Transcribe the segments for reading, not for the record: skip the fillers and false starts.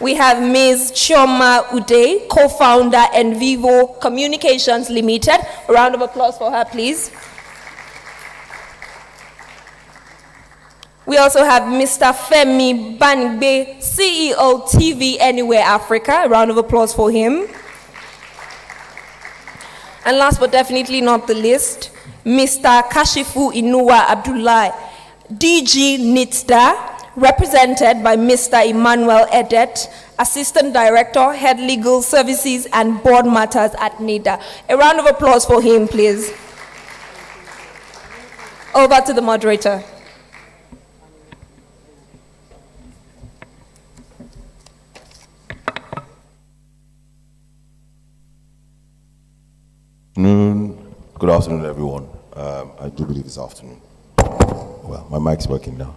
We have Ms. Chioma Ude, co-founder and Vivo Communications Limited. A round of applause for her, please. We also have Mr. Femi Banigbe, CEO TV Anywhere Africa. A round of applause for him. And last but definitely not the least, Mr. Kashifu Inuwa Abdullah, DG NITSDA, represented by Mr. Emmanuel Edet, Assistant Director, Head Legal Services and Board Matters at NIDA. A round of applause for him, please. Over to the moderator. Good afternoon, everyone. I do believe it's afternoon. Well, my mic's working now.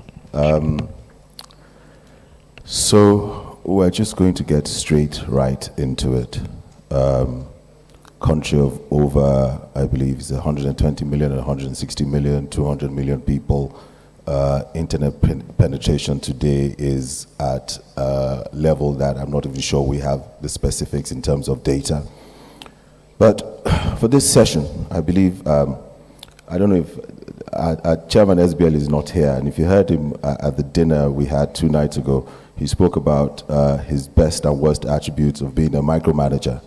So we're just going to get straight right into it. Country of over, I believe, is 120 million, 160 million, 200 million people. Internet penetration today is at a level that I'm not even sure we have the specifics in terms of data. But for this session, I believe, I don't know if Chairman SBL is not here, and if you heard him at the dinner we had 2 nights ago, he spoke about his best and worst attributes of being a micromanager.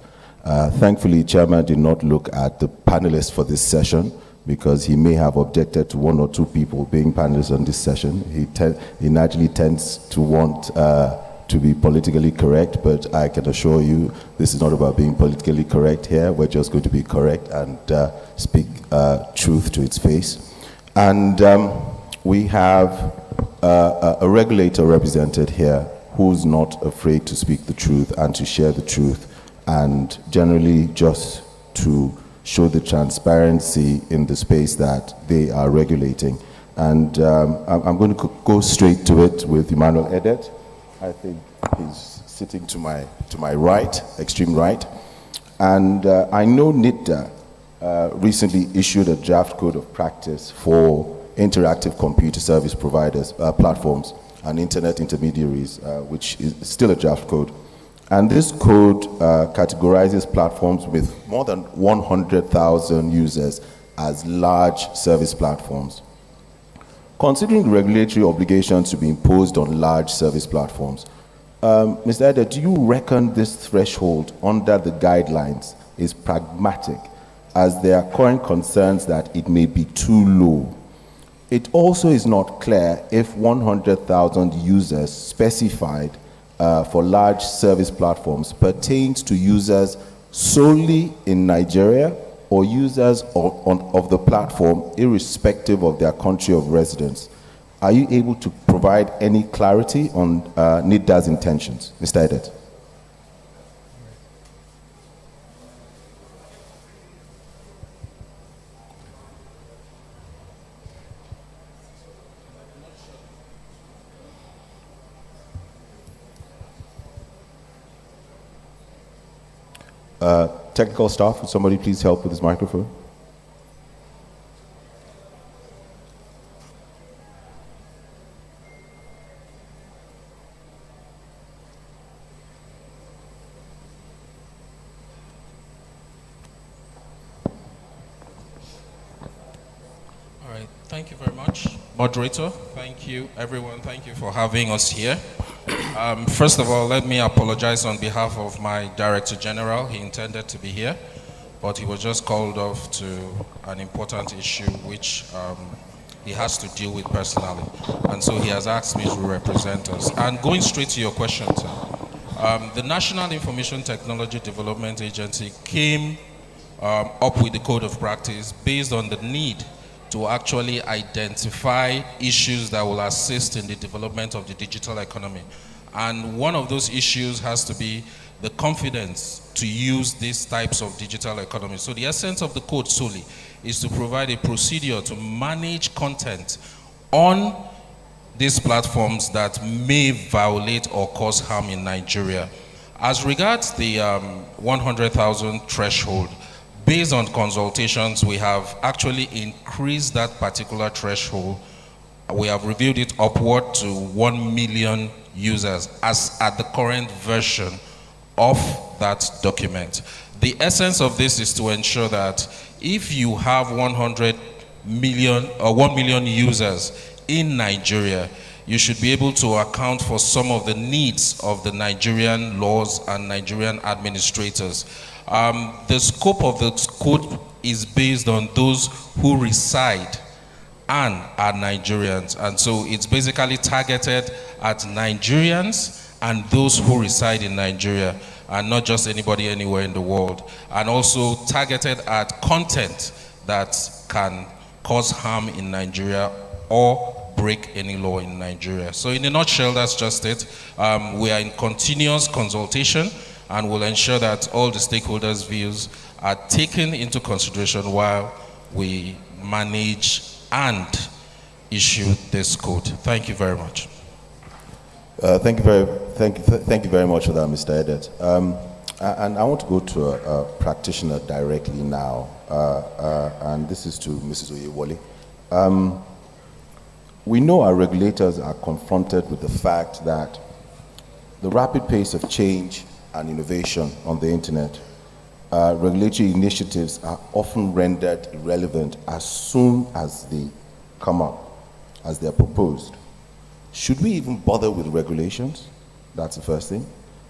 Thankfully, Chairman did not look at the panelists for this session because he may have objected to 1 or 2 people being panelists on this session. He naturally tends to want to be politically correct, but I can assure you this is not about being politically correct here. We're just going to be correct and speak truth to its face. And we have a regulator represented here who's not afraid to speak the truth and to share the truth, and generally just to show the transparency in the space that they are regulating. And I'm going to go straight to it with Emmanuel Edet. I think he's sitting to my right, extreme right. And I know NIDA recently issued a draft code of practice for interactive computer service providers, platforms, and internet intermediaries, which is still a draft code. And this code categorizes platforms with more than 100,000 users as large service platforms. Considering regulatory obligations to be imposed on large service platforms, Mr. Eder, do you reckon this threshold under the guidelines is pragmatic, as there are current concerns that it may be too low? It also is not clear if 100,000 users specified for large service platforms pertains to users solely in Nigeria or users of the platform irrespective of their country of residence. Are you able to provide any clarity on NIDA's intentions? Mr. Edet. Technical staff, would somebody please help with this microphone? All right, thank you very much, moderator. Thank you, everyone. Thank you for having us here. First of all, let me apologize on behalf of my Director General. He intended to be here, but he was just called off to an important issue which he has to deal with personally. And so he has asked me to represent us. And going straight to your question, sir, the National Information Technology Development Agency came up with the code of practice based on the need to actually identify issues that will assist in the development of the digital economy. And one of those issues has to be the confidence to use these types of digital economy. So the essence of the code solely is to provide a procedure to manage content on these platforms that may violate or cause harm in Nigeria. As regards the 100,000 threshold, based on consultations, we have actually increased that particular threshold. We have reviewed it upward to 1 million users as at the current version of that document. The essence of this is to ensure that if you have 100 million or 1 million users in Nigeria, you should be able to account for some of the needs of the Nigerian laws and Nigerian administrators. The scope of the code is based on those who reside and are Nigerians. And so it's basically targeted at Nigerians and those who reside in Nigeria, and not just anybody anywhere in the world. And also targeted at content that can cause harm in Nigeria or break any law in Nigeria. So in a nutshell, that's just it. We are in continuous consultation, and will ensure that all the stakeholders' views are taken into consideration while we manage and issue this code. Thank you very much. Thank you very much for that, Mr. Edet. And I want to go to a practitioner directly now, and this is to Mrs. Oyewole. We know our regulators are confronted with the fact that the rapid pace of change and innovation on the internet, regulatory initiatives are often rendered irrelevant as soon as they come up, as they're proposed. Should we even bother with regulations? That's the first thing.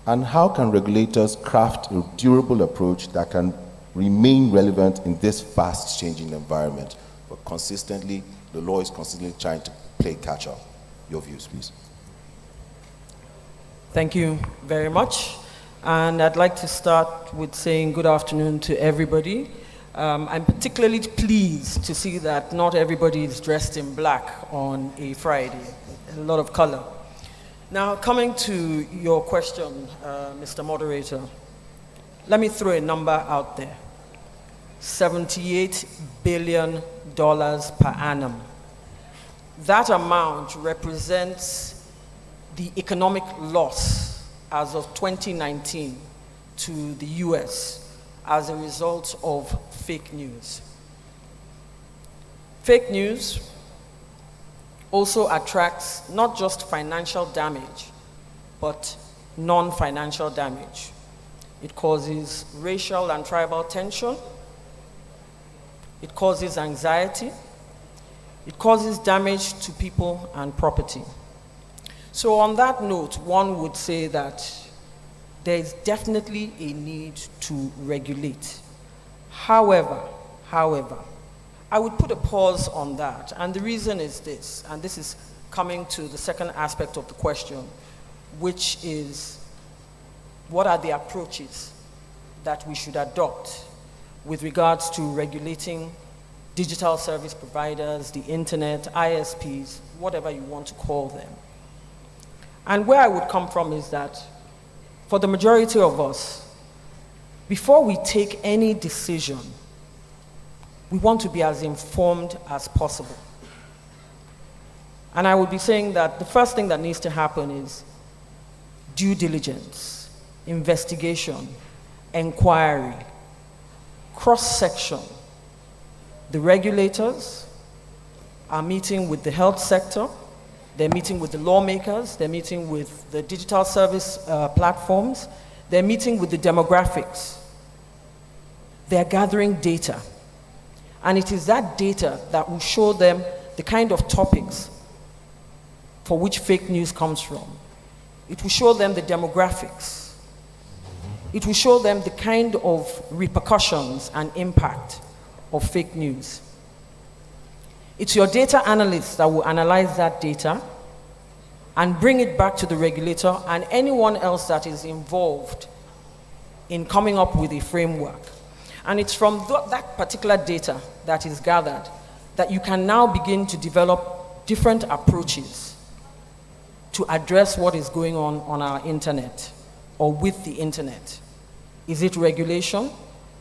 And how can regulators craft a durable approach that can remain relevant in this fast changing environment, but consistently, the law is constantly trying to play catch up? Your views, please. Thank you very much. And I'd like to start with saying good afternoon to everybody. I'm particularly pleased to see that not everybody is dressed in black on a Friday. A lot of color. Now, coming to your question, Mr. Moderator, let me throw a number out there. $78 billion per annum. That amount represents the economic loss as of 2019 to the US as a result of fake news. Fake news also attracts not just financial damage, but non-financial damage. It causes racial and tribal tension. It causes anxiety. It causes damage to people and property. So on that note, one would say that there is definitely a need to regulate. However, I would put a pause on that, and the reason is this, and this is coming to the second aspect of the question, which is, what are the approaches that we should adopt with regards to regulating digital service providers, the internet, ISPs, whatever you want to call them. And where I would come from is that for the majority of us, before we take any decision, we want to be as informed as possible. And I would be saying that the first thing that needs to happen is due diligence, investigation, inquiry, cross-section. The regulators are meeting with the health sector, they're meeting with the lawmakers, they're meeting with the digital service platforms, they're meeting with the demographics. They're gathering data. And it is that data that will show them the kind of topics for which fake news comes from. It will show them the demographics. It will show them the kind of repercussions and impact of fake news. It's your data analysts that will analyze that data and bring it back to the regulator and anyone else that is involved in coming up with a framework. And it's from that particular data that is gathered that you can now begin to develop different approaches to address what is going on our internet or with the internet. Is it regulation?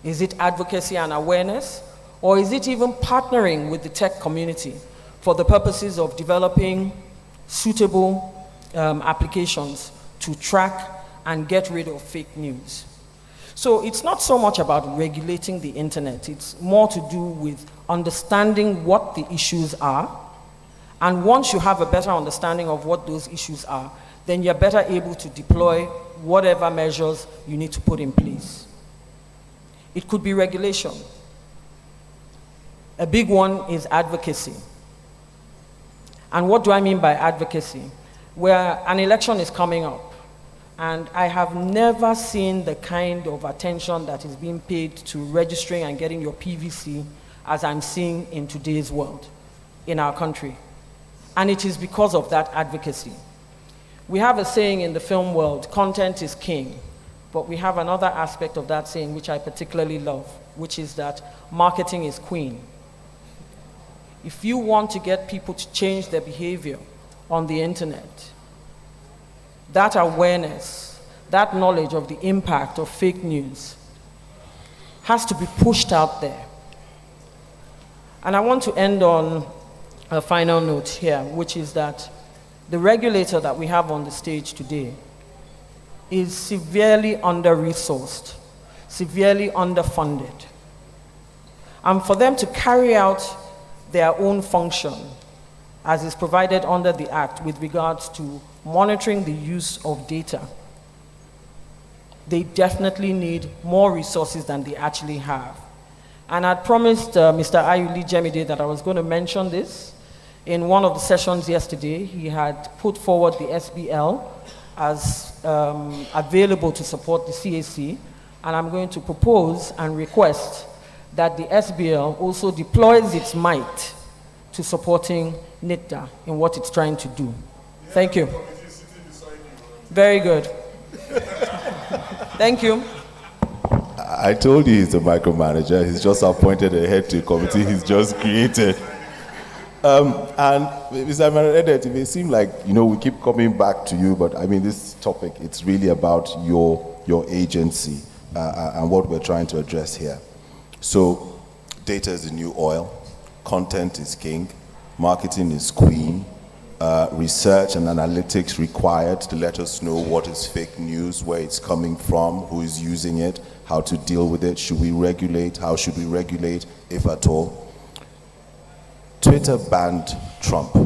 Is it advocacy and awareness? Or is it even partnering with the tech community for the purposes of developing suitable applications to track and get rid of fake news? So it's not so much about regulating the internet, it's more to do with understanding what the issues are. And once you have a better understanding of what those issues are, then you're better able to deploy whatever measures you need to put in place. It could be regulation. A big one is advocacy. And what do I mean by advocacy? Where an election is coming up, and I have never seen the kind of attention that is being paid to registering and getting your PVC as I'm seeing in today's world, in our country. And it is because of that advocacy. We have a saying in the film world, content is king, but we have another aspect of that saying which I particularly love, which is that marketing is queen. If you want to get people to change their behavior on the internet, that awareness, that knowledge of the impact of fake news has to be pushed out there. And I want to end on a final note here, which is that the regulator that we have on the stage today is severely under-resourced, severely underfunded. And for them to carry out their own function, as is provided under the Act with regards to monitoring the use of data, they definitely need more resources than they actually have. And I'd promised Mr. Ayuli Jemide that I was going to mention this. In one of the sessions yesterday, he had put forward the SBL as available to support the CAC, and I'm going to propose and request that the SBL also deploys its might to supporting NITDA in what it's trying to do. Thank you. Very good. Thank you. I told you he's a micromanager. He's just appointed a head to a committee he's just created. And Mr. Edet, it may seem like, we keep coming back to you, but I mean, this topic, it's really about your agency and what we're trying to address here. So, data is the new oil, content is king, marketing is queen, research and analytics required to let us know what is fake news, where it's coming from, who is using it, how to deal with it, should we regulate, how should we regulate, if at all. Twitter banned Trump.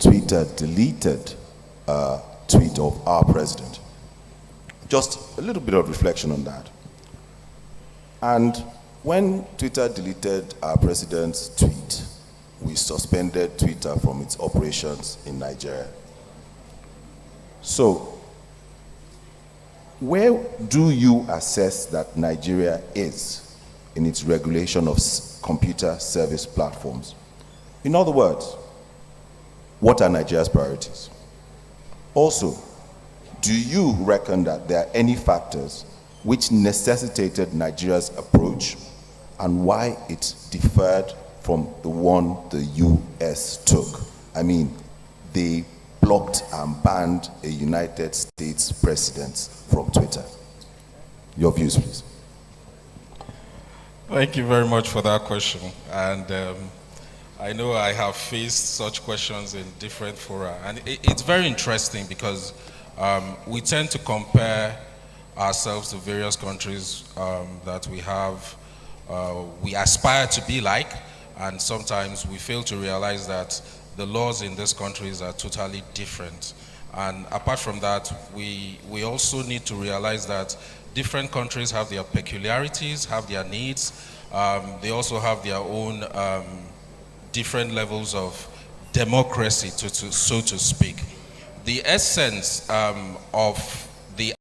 Twitter deleted a tweet of our president. Just a little bit of reflection on that. And when Twitter deleted our president's tweet, we suspended Twitter from its operations in Nigeria. So, where do you assess that Nigeria is in its regulation of computer service platforms? In other words, what are Nigeria's priorities? Also, do you reckon that there are any factors which necessitated Nigeria's approach and why it differed from the one the US took? I mean, they blocked and banned a United States president from Twitter. Your views, please. Thank you very much for that question. And I know I have faced such questions in different fora. And it's very interesting because we tend to compare ourselves to various countries that we aspire to be like, and sometimes we fail to realize that the laws in these countries are totally different. And apart from that, we also need to realize that different countries have their peculiarities, have their needs. They also have their own different levels of democracy, so to speak. The essence of the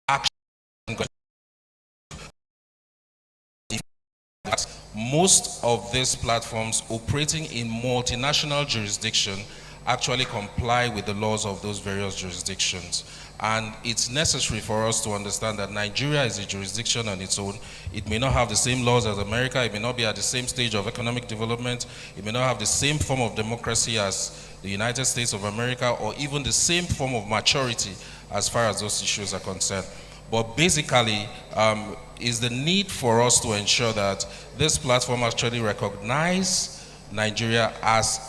action, most of these platforms operating in multinational jurisdiction actually comply with the laws of those various jurisdictions. And it's necessary for us to understand that Nigeria is a jurisdiction on its own. It may not have the same laws as America, it may not be at the same stage of economic development, it may not have the same form of democracy as the United States of America, or even the same form of maturity as far as those issues are concerned. But basically, is the need for us to ensure that this platform actually recognize Nigeria as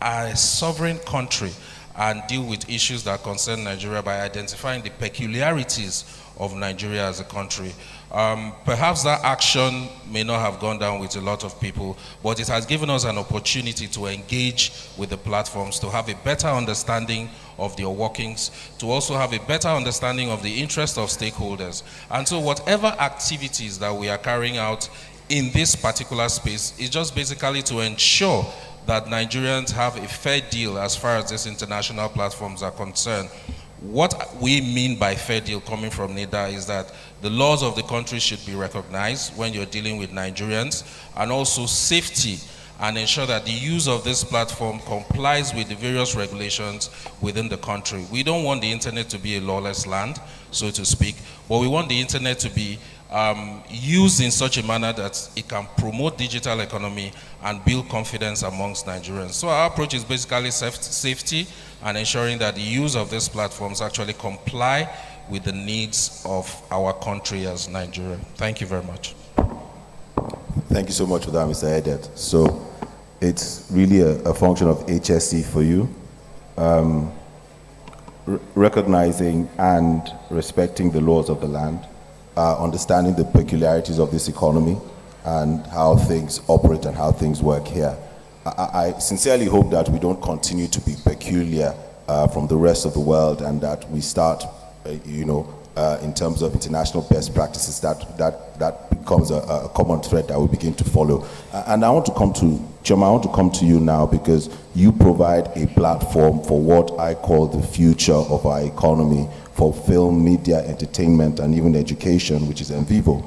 a sovereign country and deal with issues that concern Nigeria by identifying the peculiarities of Nigeria as a country. Perhaps that action may not have gone down with a lot of people, but it has given us an opportunity to engage with the platforms, to have a better understanding of their workings, to also have a better understanding of the interest of stakeholders. And so whatever activities that we are carrying out in this particular space is just basically to ensure that Nigerians have a fair deal as far as these international platforms are concerned. What we mean by fair deal coming from NIDA is that the laws of the country should be recognized when you're dealing with Nigerians, and also safety, and ensure that the use of this platform complies with the various regulations within the country. We don't want the internet to be a lawless land, so to speak, but we want the internet to be used in such a manner that it can promote digital economy and build confidence amongst Nigerians. So our approach is basically safety and ensuring that the use of these platforms actually comply with the needs of our country as Nigeria. Thank you very much. Thank you so much for that, Mr. Edet. So it's really a function of HSC for you, recognizing and respecting the laws of the land, understanding the peculiarities of this economy and how things operate and how things work here. I sincerely hope that we don't continue to be peculiar from the rest of the world, and that we start, in terms of international best practices, that becomes a common thread that we begin to follow. And I want to come to, Choma, I want to come to you now, because you provide a platform for what I call the future of our economy, for film, media, entertainment, and even education, which is Envivo.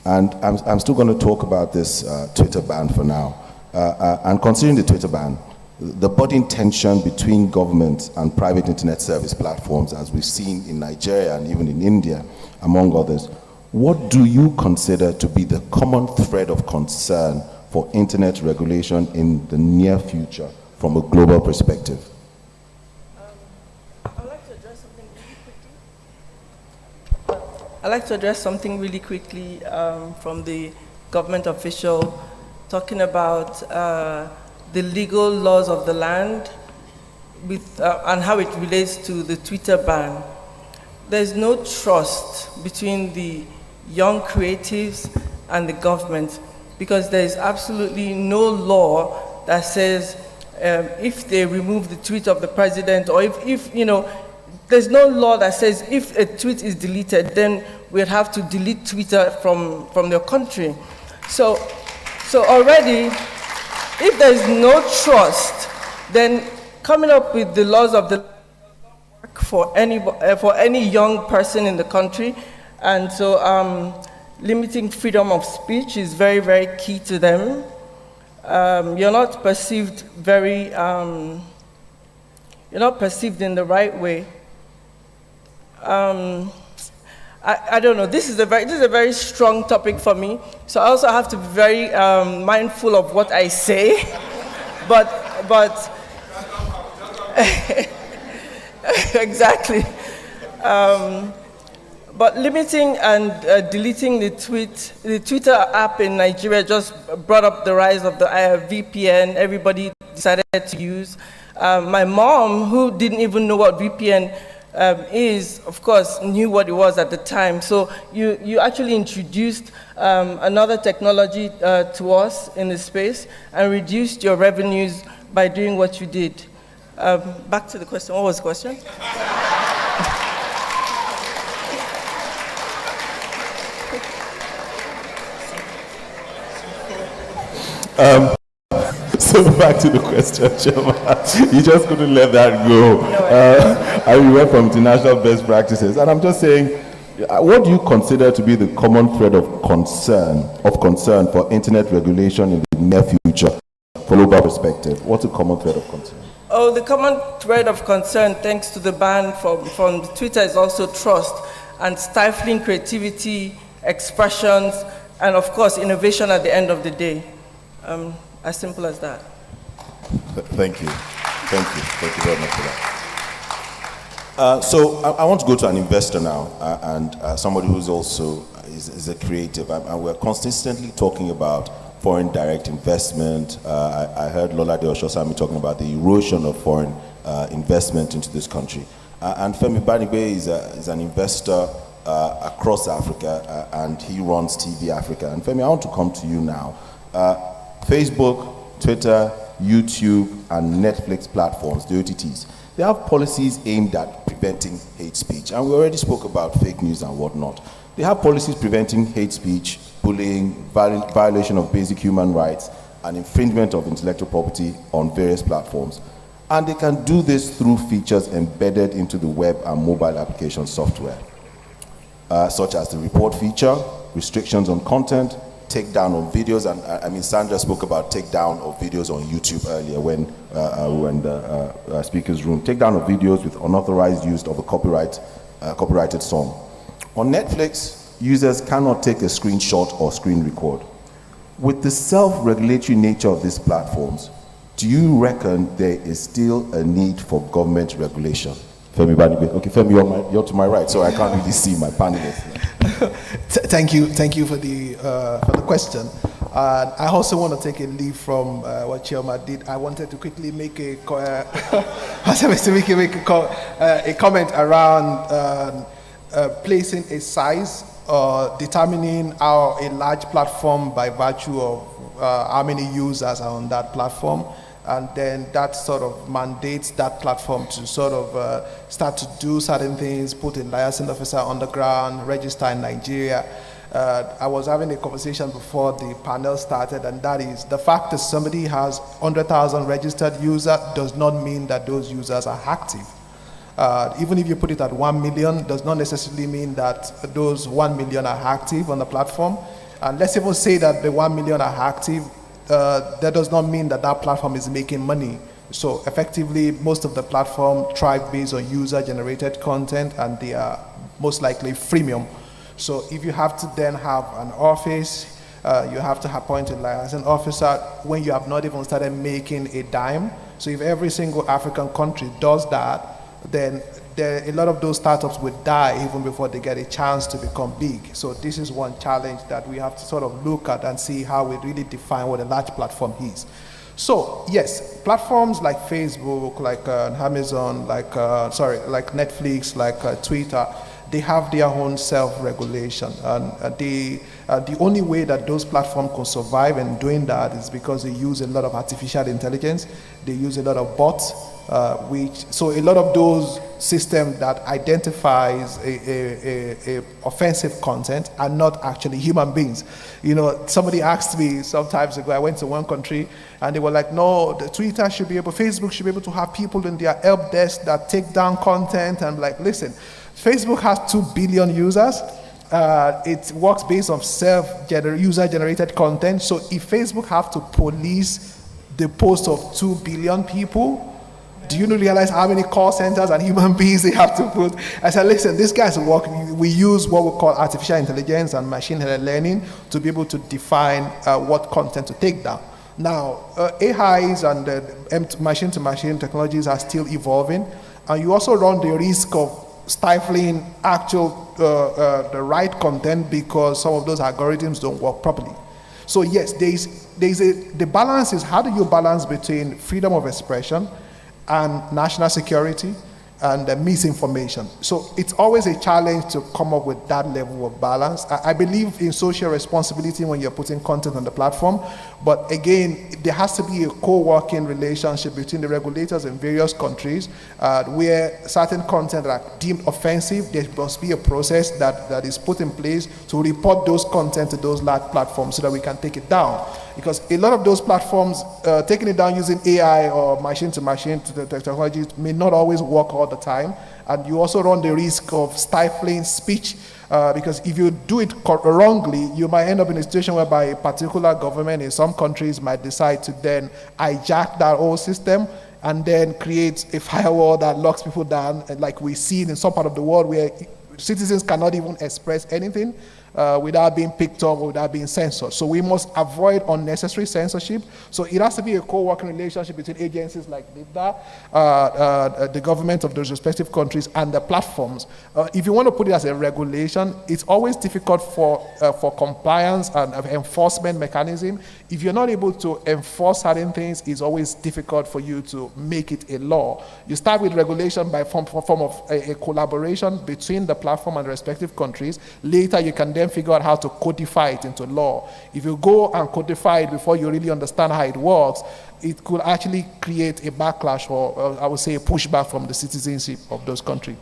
And I'm still going to talk about this Twitter ban for now. And considering the Twitter ban, the budding tension between government and private internet service platforms, as we've seen in Nigeria and even in India, among others, what do you consider to be the common thread of concern for internet regulation in the near future from a global perspective? I'd like to address something really quickly from the government official talking about the legal laws of the land and how it relates to the Twitter ban. There's no trust between the young creatives and the government, because there is absolutely no law that says if they remove the tweet of the president, or if there's no law that says if a tweet is deleted, then we'd have to delete Twitter from their country. So already, if there's no trust, then coming up with the laws of the land does not work for any young person in the country. And so limiting freedom of speech is very, very key to them. You're not perceived in the right way. I don't know. This is a very strong topic for me. So I also have to be very mindful of what I say. But exactly. But limiting and deleting the Twitter app in Nigeria just brought up the rise of the VPN. Everybody decided to use. My mom, who didn't even know what VPN is, of course, knew what it was at the time. So you actually introduced another technology to us in the space and reduced your revenues by doing what you did. Back to the question. What was the question? So back to the question, Choma. You just couldn't let that go. And we went from international best practices. And I'm just saying, what do you consider to be the common thread of concern for internet regulation in the near future, from a global perspective? What's a common thread of concern? Oh, the common thread of concern, thanks to the ban from Twitter, is also trust and stifling creativity, expressions, and of course, innovation at the end of the day. As simple as that. Thank you. Thank you very much for that. So I want to go to an investor now, and somebody who's also is a creative, and we're consistently talking about foreign direct investment. I heard Lola De Oshosami talking about the erosion of foreign investment into this country. And Femi Banigbe is an investor across Africa, and he runs TV Africa. And Femi, I want to come to you now. Facebook, Twitter, YouTube, and Netflix platforms, the OTTs, they have policies aimed at preventing hate speech. And we already spoke about fake news and whatnot. They have policies preventing hate speech, bullying, violation of basic human rights, and infringement of intellectual property on various platforms. And they can do this through features embedded into the web and mobile application software, such as the report feature, restrictions on content, takedown of videos, and I mean, Sandra spoke about takedown of videos on YouTube earlier when we were in the speaker's room. Takedown of videos with unauthorized use of a copyrighted song. On Netflix, users cannot take a screenshot or screen record. With the self-regulatory nature of these platforms, do you reckon there is still a need for government regulation? Femi Banigbe. Okay, Femi, you're to my right, so I can't really see my panelists. Thank you for the question. I also want to take a lead from what Chioma did. I wanted to quickly make a comment around placing a size, determining a large platform by virtue of how many users are on that platform. And then that sort of mandates that platform to sort of start to do certain things, put a licensing officer on the ground, register in Nigeria. I was having a conversation before the panel started, and that is the fact that somebody has 100,000 registered users does not mean that those users are active. Even if you put it at 1 million, does not necessarily mean that those 1 million are active on the platform. And let's even say that the 1 million are active, that does not mean that that platform is making money. So effectively, most of the platform thrive based on user-generated content, and they are most likely freemium. So if you have to then have an office, you have to appoint a licensing officer when you have not even started making a dime. So if every single African country does that, then a lot of those startups would die even before they get a chance to become big. So this is one challenge that we have to sort of look at and see how we really define what a large platform is. So yes, platforms like Facebook, like Amazon, like Netflix, like Twitter, they have their own self-regulation. And the only way that those platforms can survive in doing that is because they use a lot of artificial intelligence, they use a lot of bots, so a lot of those systems that identifies a offensive content are not actually human beings. You know, somebody asked me some times ago, I went to one country and they were like, no, the Twitter should be able, Facebook should be able to have people in their help desk that take down content. And I'm like, listen, Facebook has 2 billion users. It works based on user-generated content. So if Facebook have to police the posts of 2 billion people, do you realize how many call centers and human beings they have to put? I said, listen, these guys work. We use what we call artificial intelligence and machine learning to be able to define what content to take down. Now, AIs and machine-to-machine technologies are still evolving, and you also run the risk of stifling the right content because some of those algorithms don't work properly. So yes, the balance is, how do you balance between freedom of expression and national security and misinformation? So it's always a challenge to come up with that level of balance. I believe in social responsibility when you're putting content on the platform, but again, there has to be a co-working relationship between the regulators in various countries where certain content that are deemed offensive, there must be a process that is put in place to report those content to those large platforms so that we can take it down. Because a lot of those platforms, taking it down using AI or machine-to-machine technologies may not always work all the time. And you also run the risk of stifling speech, because if you do it wrongly, you might end up in a situation whereby a particular government in some countries might decide to then hijack that whole system and then create a firewall that locks people down, like we see in some part of the world where citizens cannot even express anything. without being picked up or without being censored. So we must avoid unnecessary censorship. So it has to be a co-working relationship between agencies like NIFDA, the government of those respective countries, and the platforms. If you want to put it as a regulation, it's always difficult for compliance and enforcement mechanism. If you're not able to enforce certain things, it's always difficult for you to make it a law. You start with regulation by form of a collaboration between the platform and the respective countries. Later, you can then figure out how to codify it into law. If you go and codify it before you really understand how it works, it could actually create a backlash, or I would say a pushback from the citizenship of those countries.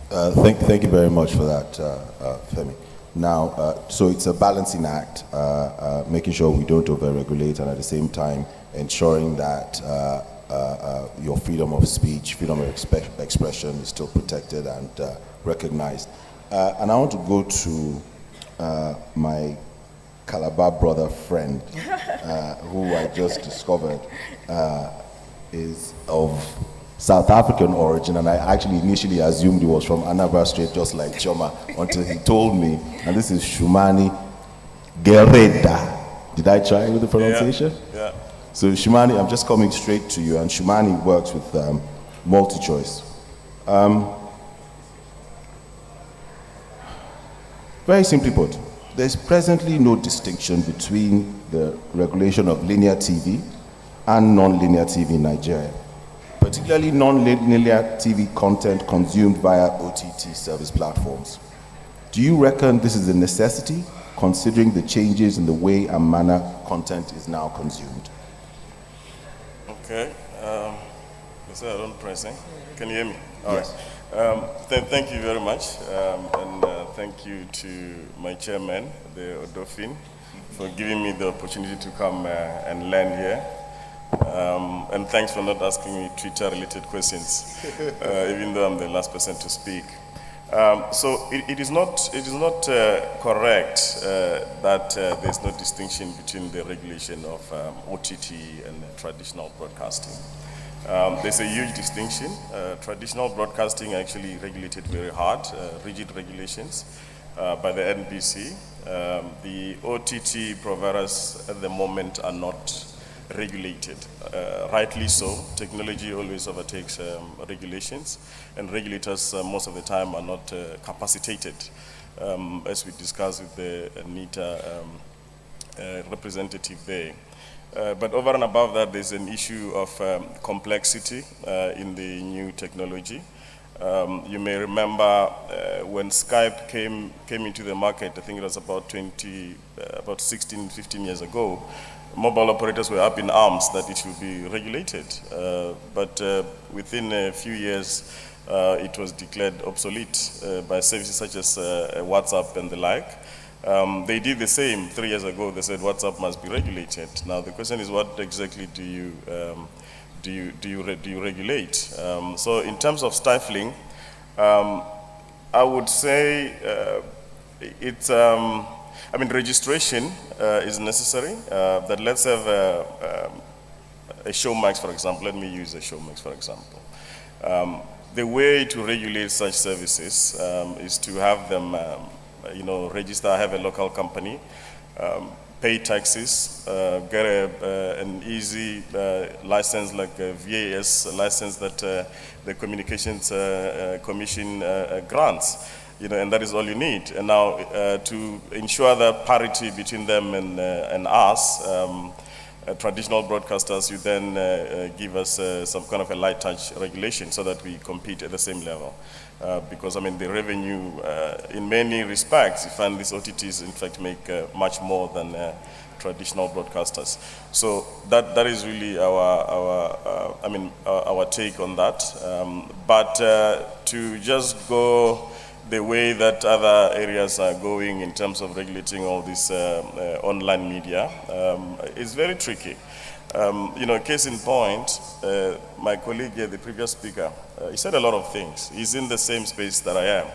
Thank you very much for that, Femi. Now, so it's a balancing act, making sure we don't over-regulate, and at the same time ensuring that your freedom of speech, freedom of expression is still protected and recognized. And I want to go to my Calabar brother friend, who I just discovered is of South African origin, and I actually initially assumed he was from Anambra State, just like Choma, until he told me, and this is Shumani Gereda. Did I try with the pronunciation? Yeah. So Shumani, I'm just coming straight to you, and Shumani works with MultiChoice. Very simply put, there's presently no distinction between the regulation of linear TV and non-linear TV in Nigeria, particularly non-linear TV content consumed via OTT service platforms. Do you reckon this is a necessity, considering the changes in the way and manner content is now consumed? Okay. So I don't press, eh? Can you hear me? All yes. Right. Thank you very much, and thank you to my chairman, the Odofin, for giving me the opportunity to come and land here. And thanks for not asking me Twitter-related questions, even though I'm the last person to speak. So it is not correct that there's no distinction between the regulation of OTT and traditional broadcasting. There's a huge distinction. Traditional broadcasting actually regulated very hard, rigid regulations by the NBC. The OTT providers at the moment are not regulated. Rightly so. Technology always overtakes regulations, and regulators most of the time are not capacitated, as we discussed with the NITA representative there. But over and above that, there's an issue of complexity in the new technology. You may remember when Skype came into the market, I think it was about 16, 15 years ago, mobile operators were up in arms that it should be regulated. But within a few years, it was declared obsolete by services such as WhatsApp and the like. They did the same 3 years ago. They said WhatsApp must be regulated. Now the question is, what exactly do you regulate? So in terms of stifling, I would say I mean, registration is necessary. That let's have a Showmax, for example. Let me use a Showmax, for example. The way to regulate such services is to have them, register, have a local company, pay taxes, get an easy license like a VAS license that the Communications Commission grants. And that is all you need. And now, to ensure that parity between them and us, traditional broadcasters, you then give us some kind of a light touch regulation so that we compete at the same level. Because, I mean, the revenue, in many respects, you find these OTTs, in fact, make much more than traditional broadcasters. So that is really our take on that. But to just go the way that other areas are going in terms of regulating all this online media is very tricky. Case in point, my colleague here, the previous speaker, he said a lot of things. He's in the same space that I am.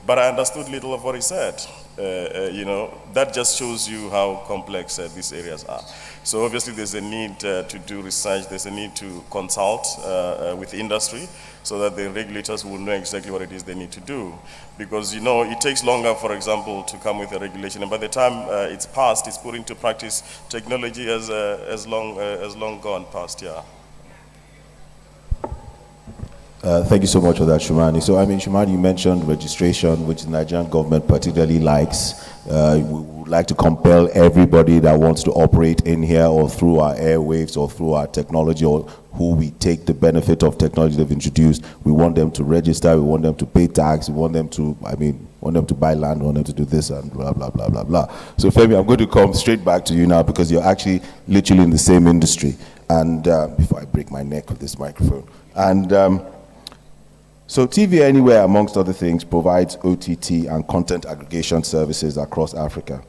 But I understood little of what he said. That just shows you how complex these areas are. So obviously there's a need to do research, there's a need to consult with industry so that the regulators will know exactly what it is they need to do. Because it takes longer, for example, to come with a regulation, and by the time it's passed, it's put into practice, technology has long gone past, yeah. Thank you so much for that, Shumani. So, Shumani, you mentioned registration, which the Nigerian government particularly likes. We would like to compel everybody that wants to operate in here or through our airwaves or through our technology or who we take the benefit of technology they've introduced. We want them to register, we want them to pay tax, we want them to, buy land, we want them to do this and blah, blah, blah, blah, blah. So, Femi, I'm going to come straight back to you now because you're actually literally in the same industry. And before I break my neck with this microphone. And so TV Anywhere, amongst other things, provides OTT and content aggregation services across Africa.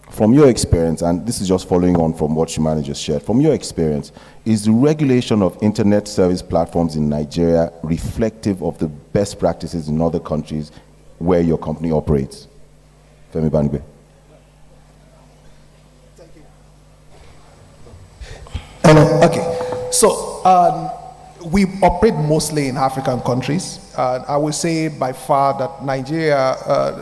From your experience, and this is just following on from what Shumani just shared, from your experience, is the regulation of internet service platforms in Nigeria reflective of the best practices in other countries where your company operates? Femi Banigbe. Thank you. Hello, okay. So, we operate mostly in African countries. I would say by far that Nigeria,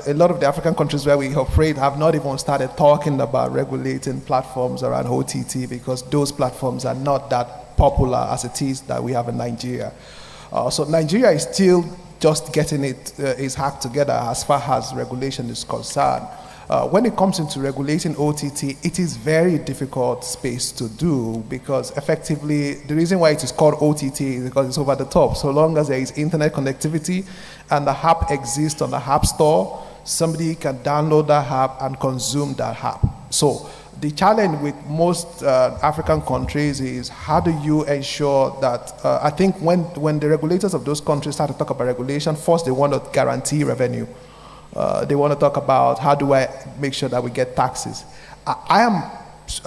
a lot of the African countries where we operate have not even started talking about regulating platforms around OTT because those platforms are not that popular as it is that we have in Nigeria. So Nigeria is still just getting its act together as far as regulation is concerned. When it comes into regulating OTT, it is very difficult space to do because effectively the reason why it is called OTT is because it's over the top. So long as there is internet connectivity and the app exists on the app store, somebody can download that app and consume that app. So the challenge with most African countries is how do you ensure that, I think when the regulators of those countries start to talk about regulation, first they want to guarantee revenue. They want to talk about how do I make sure that we get taxes.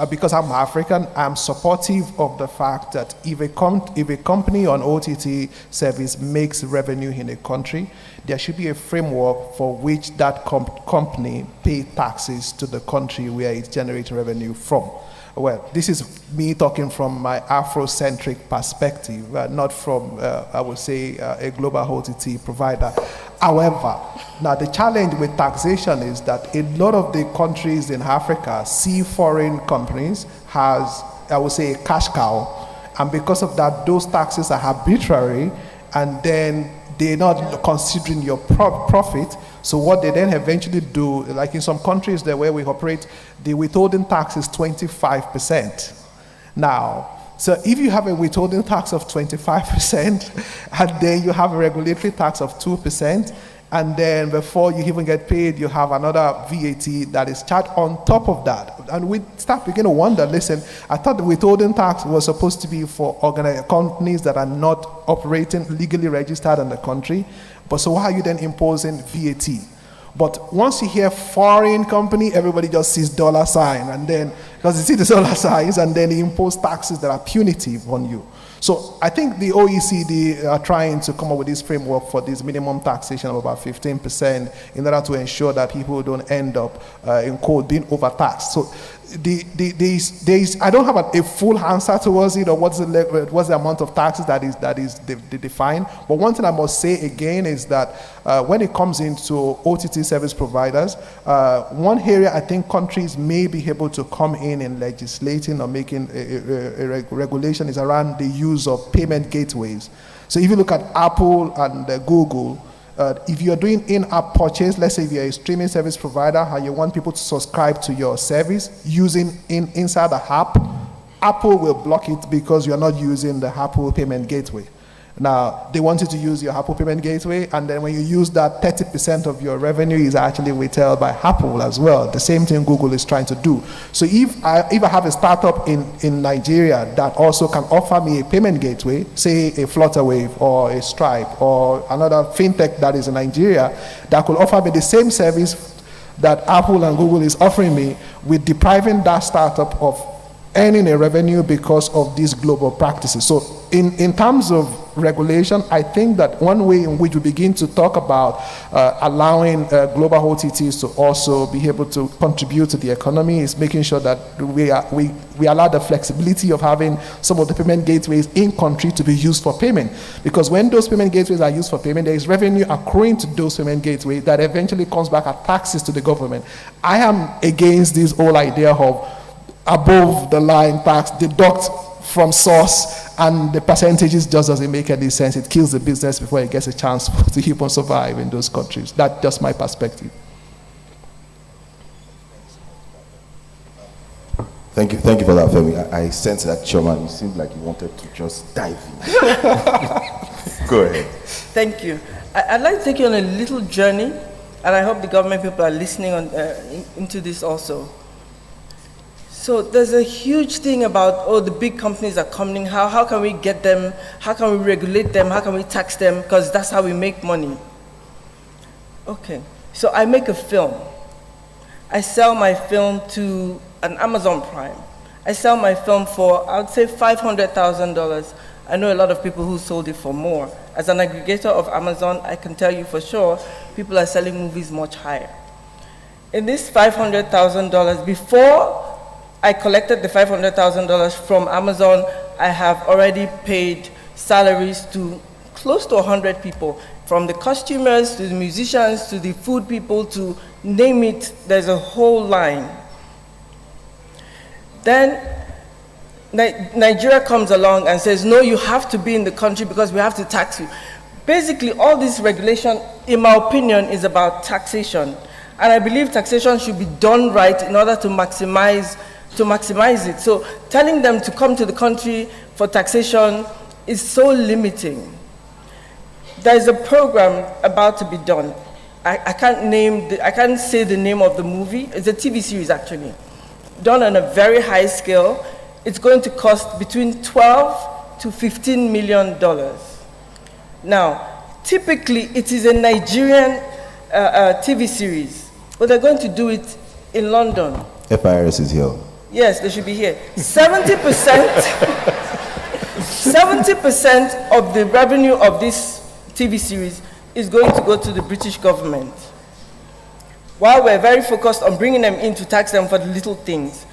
Because I'm African, I'm supportive of the fact that if a company on OTT service makes revenue in a country, there should be a framework for which that company pay taxes to the country where it's generating revenue from. Well, this is me talking from my Afrocentric perspective, not from, I would say, a global OTT provider. However, now the challenge with taxation is that a lot of the countries in Africa see foreign companies as, I would say, a cash cow. And because of that, those taxes are arbitrary, and then they're not considering your profit. So what they then eventually do, like in some countries there where we operate, the withholding tax is 25%. Now, so if you have a withholding tax of 25%, and then you have a regulatory tax of 2%, and then before you even get paid, you have another VAT that is charged on top of that. And we start beginning to wonder, listen, I thought the withholding tax was supposed to be for companies that are not operating legally registered in the country, but so why are you then imposing VAT? But once you hear foreign company, everybody just sees dollar sign, and then, because you see the dollar signs, and then they impose taxes that are punitive on you. So I think the OECD are trying to come up with this framework for this minimum taxation of about 15% in order to ensure that people don't end up, in quote, being overtaxed. So I don't have a full answer towards it, or what's the amount of taxes that is defined. But one thing I must say again is that when it comes into OTT service providers, one area I think countries may be able to come in legislating or making a regulation is around the use of payment gateways. So if you look at Apple and Google, if you're doing in-app purchase, let's say if you're a streaming service provider and you want people to subscribe to your service using inside the app, Apple will block it because you're not using the Apple payment gateway. Now, they want you to use your Apple payment gateway, and then when you use that, 30% of your revenue is actually withheld by Apple as well. The same thing Google is trying to do. So if I have a startup in Nigeria that also can offer me a payment gateway, say a Flutterwave or a Stripe or another fintech that is in Nigeria, that could offer me the same service that Apple and Google is offering me, with depriving that startup of earning a revenue because of these global practices. So in terms of regulation, I think that one way in which we begin to talk about allowing global OTTs to also be able to contribute to the economy is making sure that we allow the flexibility of having some of the payment gateways in country to be used for payment. Because when those payment gateways are used for payment, there is revenue accruing to those payment gateways that eventually comes back as taxes to the government. I am against this whole idea of above the line tax, deduct from source, and the percentages just doesn't make any sense. It kills the business before it gets a chance to keep on survive in those countries. That's just my perspective. Thank you for that, Femi. I sense that, Chairman, you seemed like you wanted to just dive in. Go ahead. Thank you. I'd like to take you on a little journey, and I hope the government people are listening into this also. So there's a huge thing about, oh, the big companies are coming, how can we get them, how can we regulate them, how can we tax them, because that's how we make money. Okay, so I make a film. I sell my film to an Amazon Prime. I sell my film for, I would say, $500,000. I know a lot of people who sold it for more. As an aggregator of Amazon, I can tell you for sure, people are selling movies much higher. In this $500,000, before I collected the $500,000 from Amazon, I have already paid salaries to close to 100 people, from the costumers to the musicians to the food people to name it, there's a whole line. Then Nigeria comes along and says, no, you have to be in the country because we have to tax you. Basically, all this regulation, in my opinion, is about taxation. And I believe taxation should be done right in order to maximize it. So telling them to come to the country for taxation is so limiting. There is a program about to be done. I can't say the name of the movie. It's a TV series actually, done on a very high scale. It's going to cost between 12 to $15 million. Now, typically it is a Nigerian TV series, but they're going to do it in London. FIRS is here. Yes, they should be here. 70% of the revenue of this TV series is going to go to the British government. While we're very focused on bringing them in to tax them for the little things,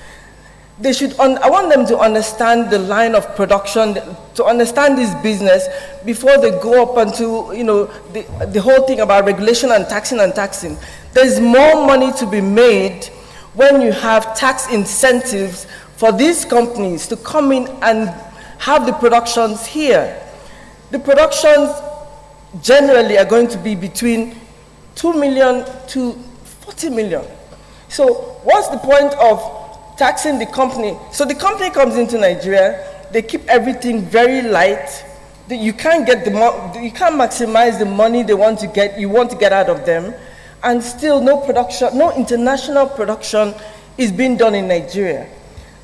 they should. I want them to understand the line of production, to understand this business before they go up onto, the whole thing about regulation and taxing. There's more money to be made when you have tax incentives for these companies to come in and have the productions here. The productions generally are going to be between 2 million to 40 million. So what's the point of taxing the company? So the company comes into Nigeria, they keep everything very light. You can't maximize the money you want to get out of them. And still no international production is being done in Nigeria.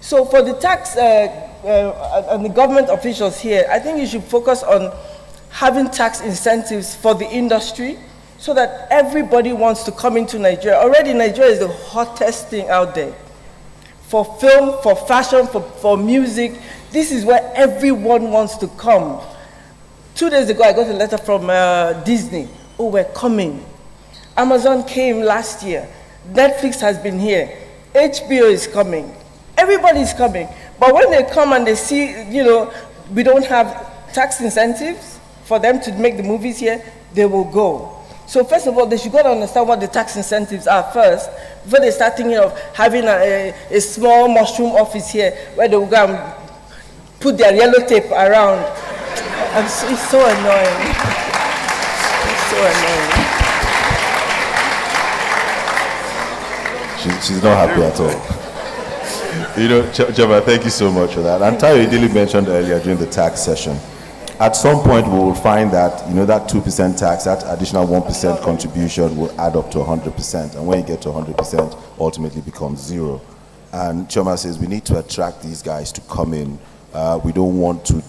So for the tax and the government officials here, I think you should focus on having tax incentives for the industry so that everybody wants to come into Nigeria. Already Nigeria is the hottest thing out there. For film, for fashion, for music, this is where everyone wants to come. 2 days ago, I got a letter from Disney. Oh, we're coming. Amazon came last year. Netflix has been here. HBO is coming. Everybody's coming. But when they come and they see, we don't have tax incentives for them to make the movies here, they will go. So first of all, they should go to understand what the tax incentives are first, before they start thinking of having a small mushroom office here where they will go and put their yellow tape around. It's so annoying. It's so annoying. She's not happy at all. Java, thank you so much for that. And Tayo Idili mentioned earlier during the tax session, at some point we will find that, that 2% tax, that additional 1% contribution will add up to 100%. And when you get to 100%, ultimately becomes zero. And Choma says we need to attract these guys to come in. We don't want to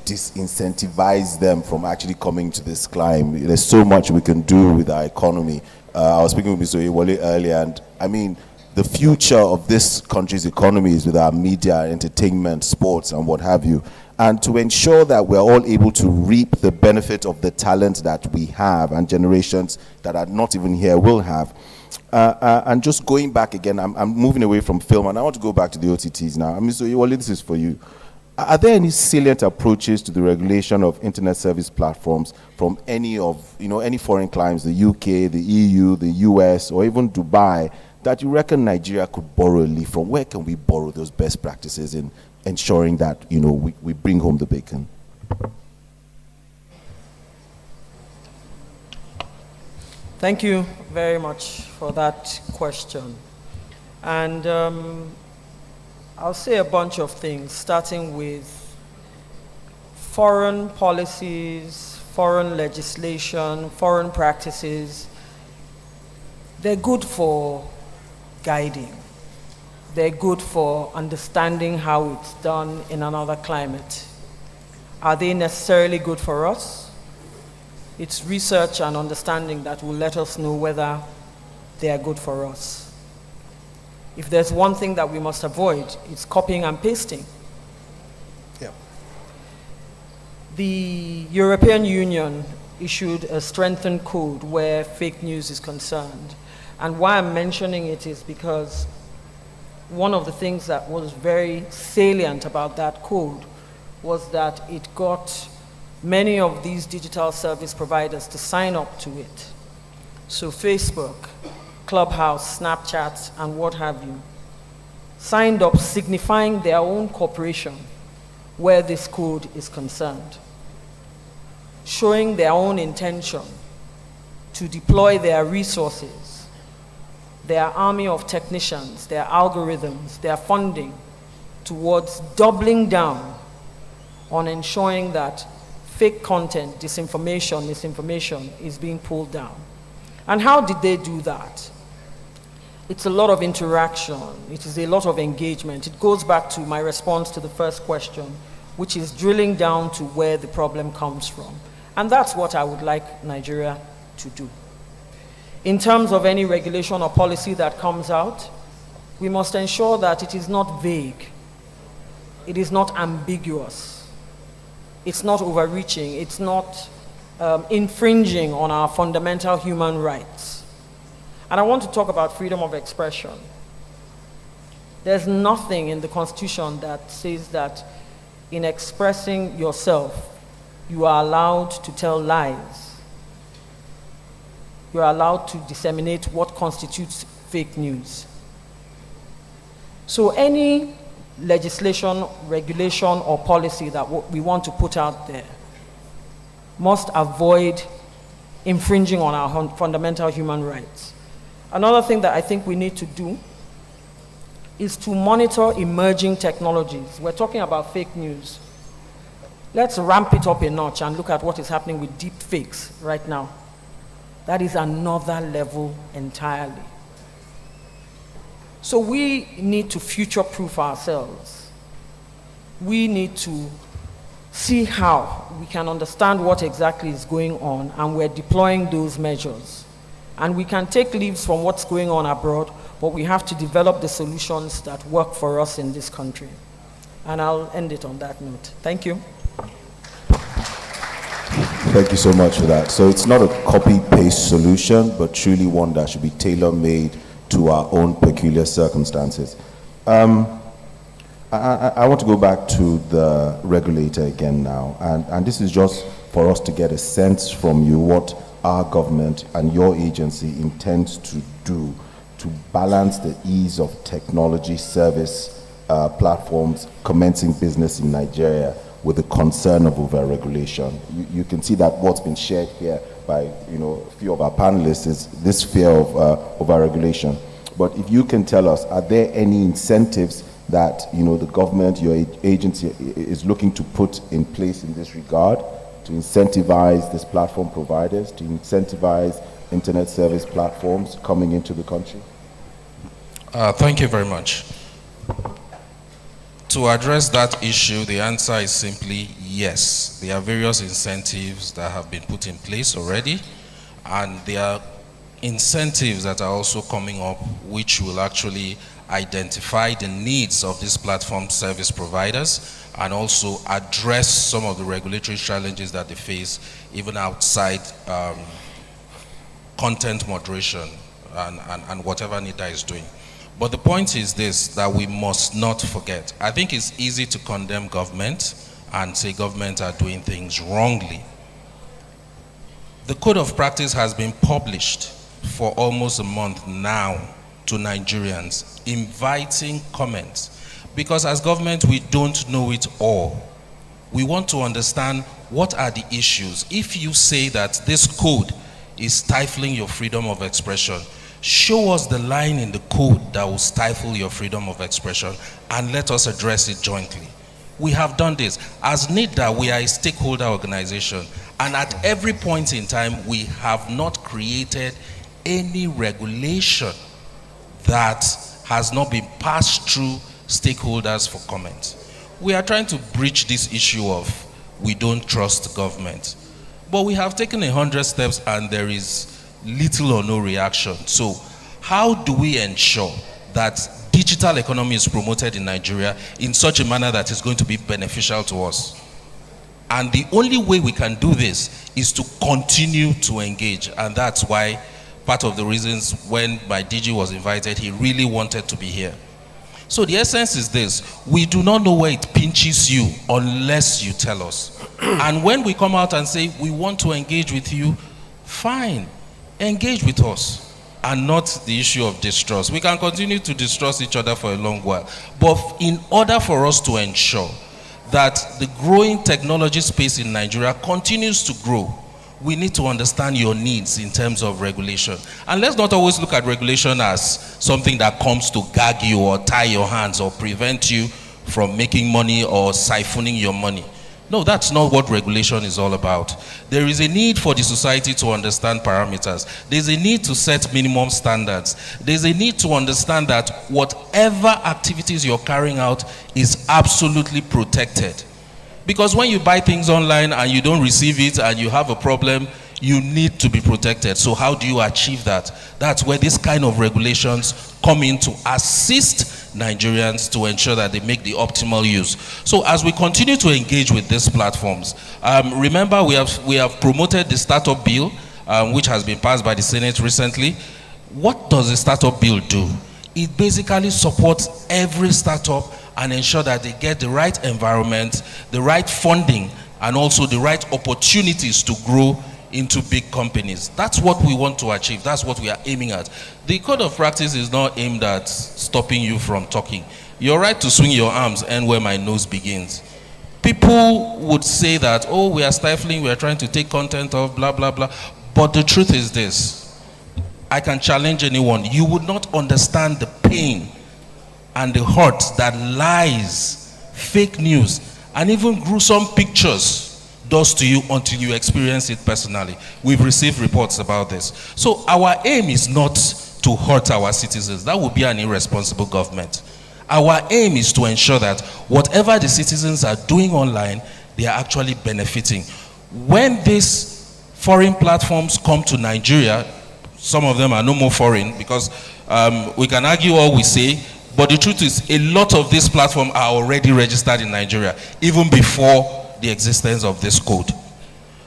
disincentivize them from actually coming to this climb. There's so much we can do with our economy. I was speaking with Mr. Iwole earlier, and I mean, the future of this country's economy is with our media, entertainment, sports, and what have you. And to ensure that we're all able to reap the benefit of the talent that we have and generations that are not even here will have. And just going back again, I'm moving away from film, and I want to go back to the OTTs now. I mean, so Wale, this is for you. Are there any salient approaches to the regulation of internet service platforms from any foreign clients, the UK, the EU, the US, or even Dubai, that you reckon Nigeria could borrow a leaf from? Where can we borrow those best practices in ensuring that, we bring home the bacon? Thank you very much for that question. And I'll say a bunch of things, starting with foreign policies, foreign legislation, foreign practices. They're good for guiding. They're good for understanding how it's done in another climate. Are they necessarily good for us? It's research and understanding that will let us know whether they are good for us. If there's one thing that we must avoid, it's copying and pasting. Yeah. The European Union issued a strengthened code where fake news is concerned. And why I'm mentioning it is because one of the things that was very salient about that code was that it got many of these digital service providers to sign up to it. So Facebook, Clubhouse, Snapchat, and what have you, signed up signifying their own cooperation where this code is concerned, showing their own intention to deploy their resources, their army of technicians, their algorithms, their funding towards doubling down on ensuring that fake content, disinformation, misinformation is being pulled down. And how did they do that? It's a lot of interaction. It is a lot of engagement. It goes back to my response to the first question, which is drilling down to where the problem comes from. And that's what I would like Nigeria to do. In terms of any regulation or policy that comes out, we must ensure that it is not vague. It is not ambiguous. It's not overreaching. It's not infringing on our fundamental human rights. And I want to talk about freedom of expression. There's nothing in the Constitution that says that in expressing yourself, you are allowed to tell lies. You are allowed to disseminate what constitutes fake news. So any legislation, regulation, or policy that we want to put out there must avoid infringing on our fundamental human rights. Another thing that I think we need to do is to monitor emerging technologies. We're talking about fake news. Let's ramp it up a notch and look at what is happening with deep fakes right now. That is another level entirely. So we need to future-proof ourselves. We need to see how we can understand what exactly is going on, and we're deploying those measures. And we can take leaves from what's going on abroad, but we have to develop the solutions that work for us in this country. And I'll end it on that note. Thank you. Thank you so much for that. So it's not a copy-paste solution, but truly one that should be tailor-made to our own peculiar circumstances. I want to go back to the regulator again now, and this is just for us to get a sense from you what our government and your agency intends to do to balance the ease of technology service platforms commencing business in Nigeria with the concern of over-regulation. You can see that what's been shared here by a few of our panelists is this fear of over-regulation. But if you can tell us, are there any incentives that the government, your agency is looking to put in place in this regard to incentivize these platform providers, to incentivize internet service platforms coming into the country? Thank you very much. To address that issue, the answer is simply yes. There are various incentives that have been put in place already, and they are incentives that are also coming up, which will actually identify the needs of these platform service providers and also address some of the regulatory challenges that they face even outside content moderation and whatever NITA is doing. But the point is this, that we must not forget. I think it's easy to condemn government and say government are doing things wrongly. The code of practice has been published for almost a month now to Nigerians, inviting comments. Because as government, we don't know it all. We want to understand what are the issues. If you say that this code is stifling your freedom of expression, show us the line in the code that will stifle your freedom of expression and let us address it jointly. We have done this. As NITA, we are a stakeholder organization, and at every point in time, we have not created any regulation that has not been passed through stakeholders for comment. We are trying to breach this issue of we don't trust government. But we have taken 100 steps and there is little or no reaction. So how do we ensure that digital economy is promoted in Nigeria in such a manner that is going to be beneficial to us? And the only way we can do this is to continue to engage. And that's why part of the reasons when my DG was invited, he really wanted to be here. So the essence is this: we do not know where it pinches you unless you tell us. And when we come out and say we want to engage with you, fine, engage with us, and not the issue of distrust. We can continue to distrust each other for a long while, but in order for us to ensure that the growing technology space in Nigeria continues to grow, we need to understand your needs in terms of regulation. And let's not always look at regulation as something that comes to gag you or tie your hands or prevent you from making money or siphoning your money. No, that's not what regulation is all about. There is a need for the society to understand parameters. There's a need to set minimum standards. There's a need to understand that whatever activities you're carrying out is absolutely protected. Because when you buy things online and you don't receive it and you have a problem, you need to be protected. So how do you achieve that? That's where this kind of regulations come in to assist Nigerians to ensure that they make the optimal use. So as we continue to engage with these platforms, remember we have promoted the startup bill, which has been passed by the Senate recently. What does the startup bill do? It basically supports every startup and ensure that they get the right environment, the right funding, and also the right opportunities to grow into big companies. That's what we want to achieve. That's what we are aiming at. The code of practice is not aimed at stopping you from talking. You're right to swing your arms and where my nose begins. People would say that, oh, we are stifling, we are trying to take content off, blah, blah, blah. But the truth is this: I can challenge anyone. You would not understand the pain and the hurt that lies, fake news, and even gruesome pictures does to you until you experience it personally. We've received reports about this. So our aim is not to hurt our citizens. That would be an irresponsible government. Our aim is to ensure that whatever the citizens are doing online, they are actually benefiting. When these foreign platforms come to Nigeria, some of them are no more foreign because we can argue all we say, but the truth is a lot of these platforms are already registered in Nigeria, even before the existence of this code.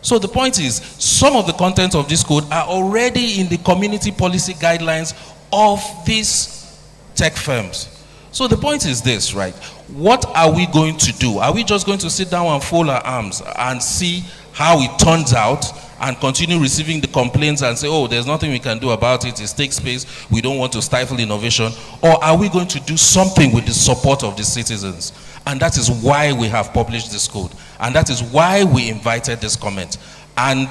So the point is, some of the content of this code are already in the community policy guidelines of these tech firms. So the point is this, right? What are we going to do? Are we just going to sit down and fold our arms and see how it turns out and continue receiving the complaints and say, oh, there's nothing we can do about it, it takes space, we don't want to stifle innovation? Or are we going to do something with the support of the citizens? And that is why we have published this code. And that is why we invited this comment. And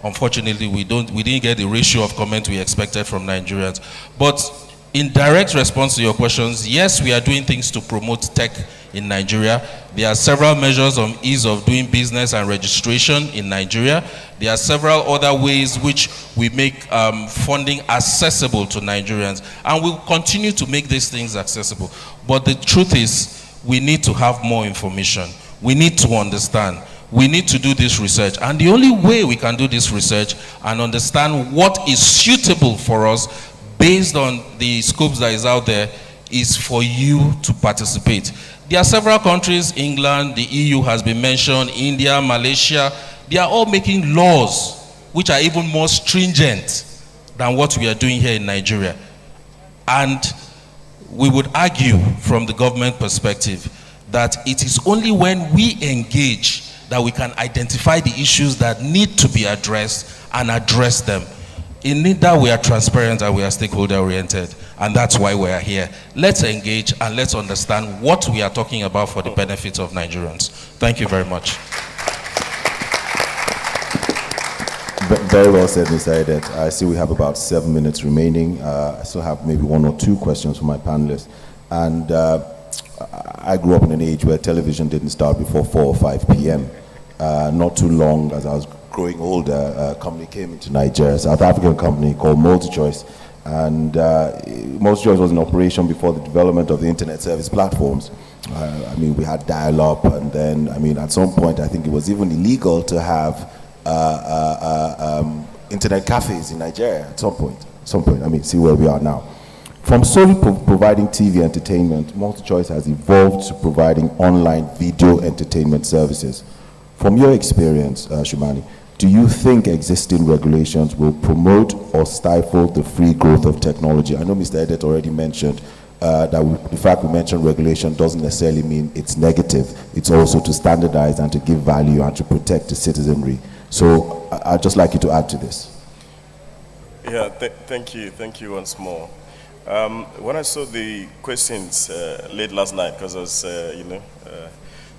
unfortunately, we didn't get the ratio of comment we expected from Nigerians. But in direct response to your questions, yes, we are doing things to promote tech in Nigeria. There are several measures on ease of doing business and registration in Nigeria. There are several other ways which we make funding accessible to Nigerians. And we'll continue to make these things accessible. But the truth is, we need to have more information. We need to understand. We need to do this research. And the only way we can do this research and understand what is suitable for us based on the scopes that is out there is for you to participate. There are several countries, England, the EU has been mentioned, India, Malaysia, they are all making laws which are even more stringent than what we are doing here in Nigeria. And we would argue from the government perspective that it is only when we engage that we can identify the issues that need to be addressed and address them. In that we are transparent and we are stakeholder oriented, and that's why we are here. Let's engage and let's understand what we are talking about for the benefit of Nigerians. Thank you very much. Very well said, Mr. Edet. I see we have about 7 minutes remaining. I still have maybe 1 or 2 questions for my panelists. And I grew up in an age where television didn't start before 4 or 5 p.m. Not too long as I was growing older, a company came into Nigeria, a South African company called MultiChoice. And MultiChoice was in operation before the development of the internet service platforms. I mean, we had dial-up, and then, I mean, at some point, I think it was even illegal to have internet cafes in Nigeria at some point. I mean, see where we are now. From solely providing TV entertainment, MultiChoice has evolved to providing online video entertainment services. From your experience, Shumani, do you think existing regulations will promote or stifle the free growth of technology? I know Mr. Edet already mentioned that the fact we mentioned regulation doesn't necessarily mean it's negative. It's also to standardize and to give value and to protect the citizenry. So I'd just like you to add to this. Yeah, thank you once more. When I saw the questions late last night, because I was,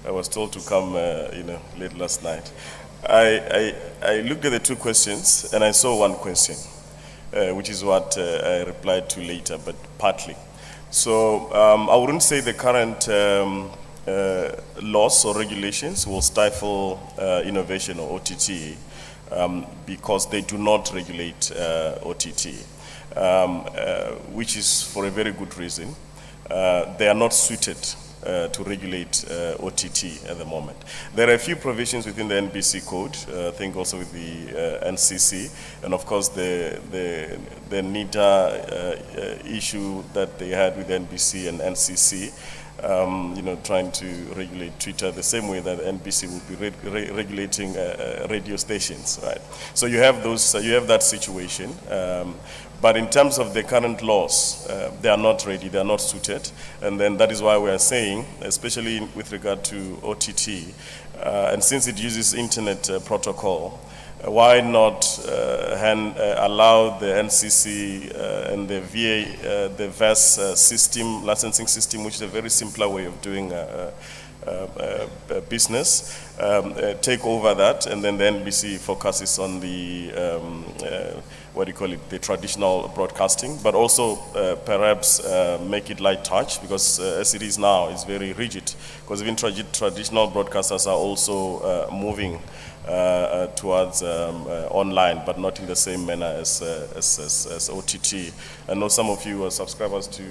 I was told to come, late last night. I looked at the 2 questions and I saw 1 question, which is what I replied to later, but partly. So I wouldn't say the current laws or regulations will stifle innovation or OTT because they do not regulate OTT, which is for a very good reason. They are not suited to regulate OTT at the moment. There are a few provisions within the NBC code, I think also with the NCC, and of course the NIDA issue that they had with NBC and NCC, trying to regulate Twitter the same way that NBC would be regulating radio stations, right? So you have those, you have that situation. But in terms of the current laws, they are not ready, they are not suited. And then that is why we are saying, especially with regard to OTT, and since it uses internet protocol, why not allow the NCC and the VA, the VAS system, licensing system, which is a very simpler way of doing business, take over that, and then the NBC focuses on the the traditional broadcasting, but also perhaps make it light touch, because as it is now, it's very rigid, because even traditional broadcasters are also moving towards online, but not in the same manner as OTT. I know some of you are subscribers to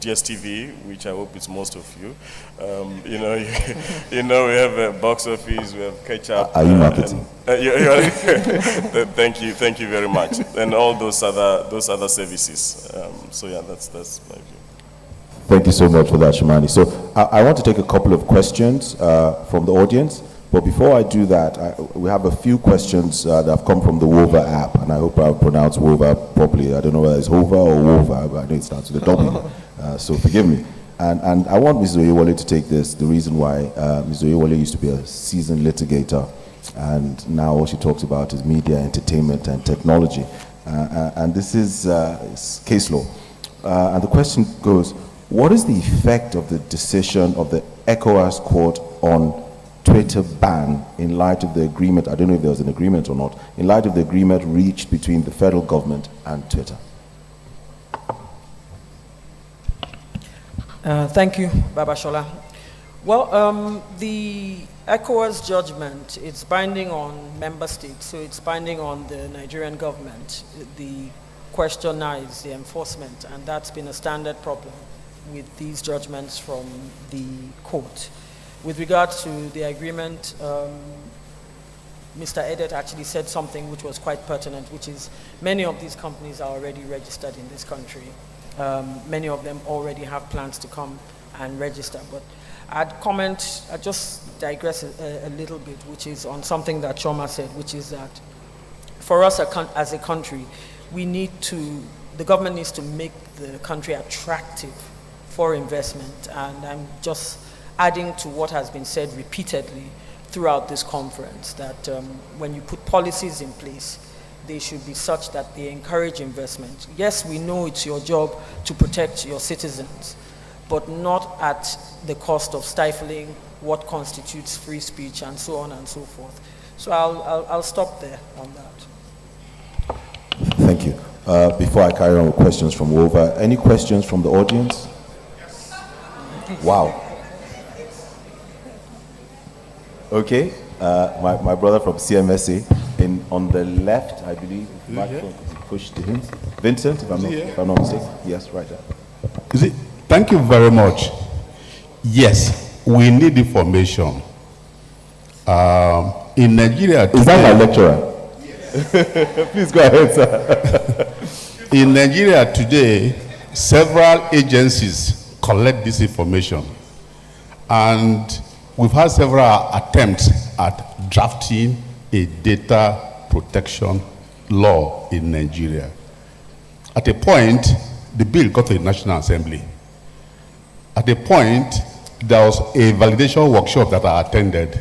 DSTV, which I hope is most of you. We have a box office, we have catch-up. Are you marketing? Thank you very much, and all those other services. So yeah, that's my view. Thank you so much for that, Shumani. So I want to take a couple of questions from the audience. But before I do that, we have a few questions that have come from the WOVA app, and I hope I pronounce WOVA properly. I don't know whether it's HOVA or WOVA, but I know it starts with a W, so forgive me. And I want Ms. Oyewole to take this, the reason why Ms. Oyewole used to be a seasoned litigator, and now all she talks about is media, entertainment, and technology. And this is case law. And the question goes, what is the effect of the decision of the ECOWAS court on Twitter ban in light of the agreement, I don't know if there was an agreement or not, in light of the agreement reached between the federal government and Twitter? Thank you, Babashola. Well, the ECOWAS judgment, it's binding on member states, so it's binding on the Nigerian government. The question now is the enforcement, and that's been a standard problem with these judgments from the court. With regard to the agreement, Mr. Edet actually said something which was quite pertinent, which is many of these companies are already registered in this country. Many of them already have plans to come and register. But I'd just digress a little bit, which is on something that Choma said, which is that for us as a country, the government needs to make the country attractive for investment. And I'm just adding to what has been said repeatedly throughout this conference, that when you put policies in place, they should be such that they encourage investment. Yes, we know it's your job to protect your citizens, but not at the cost of stifling what constitutes free speech and so on and so forth. So I'll stop there on that. Thank you. Before I carry on with questions from Wova, any questions from the audience? Yes. Wow. Okay, my brother from CMSA, on the left, I believe, push to him. Vincent, if I'm not mistaken. Yes, right there. Thank you very much. Yes, we need information. In Nigeria today, is that my lecturer? Yes. Please go ahead, sir. In Nigeria today, several agencies collect this information, and we've had several attempts at drafting a data protection law in Nigeria. At a point, the bill got to the National Assembly. At a point, there was a validation workshop that I attended.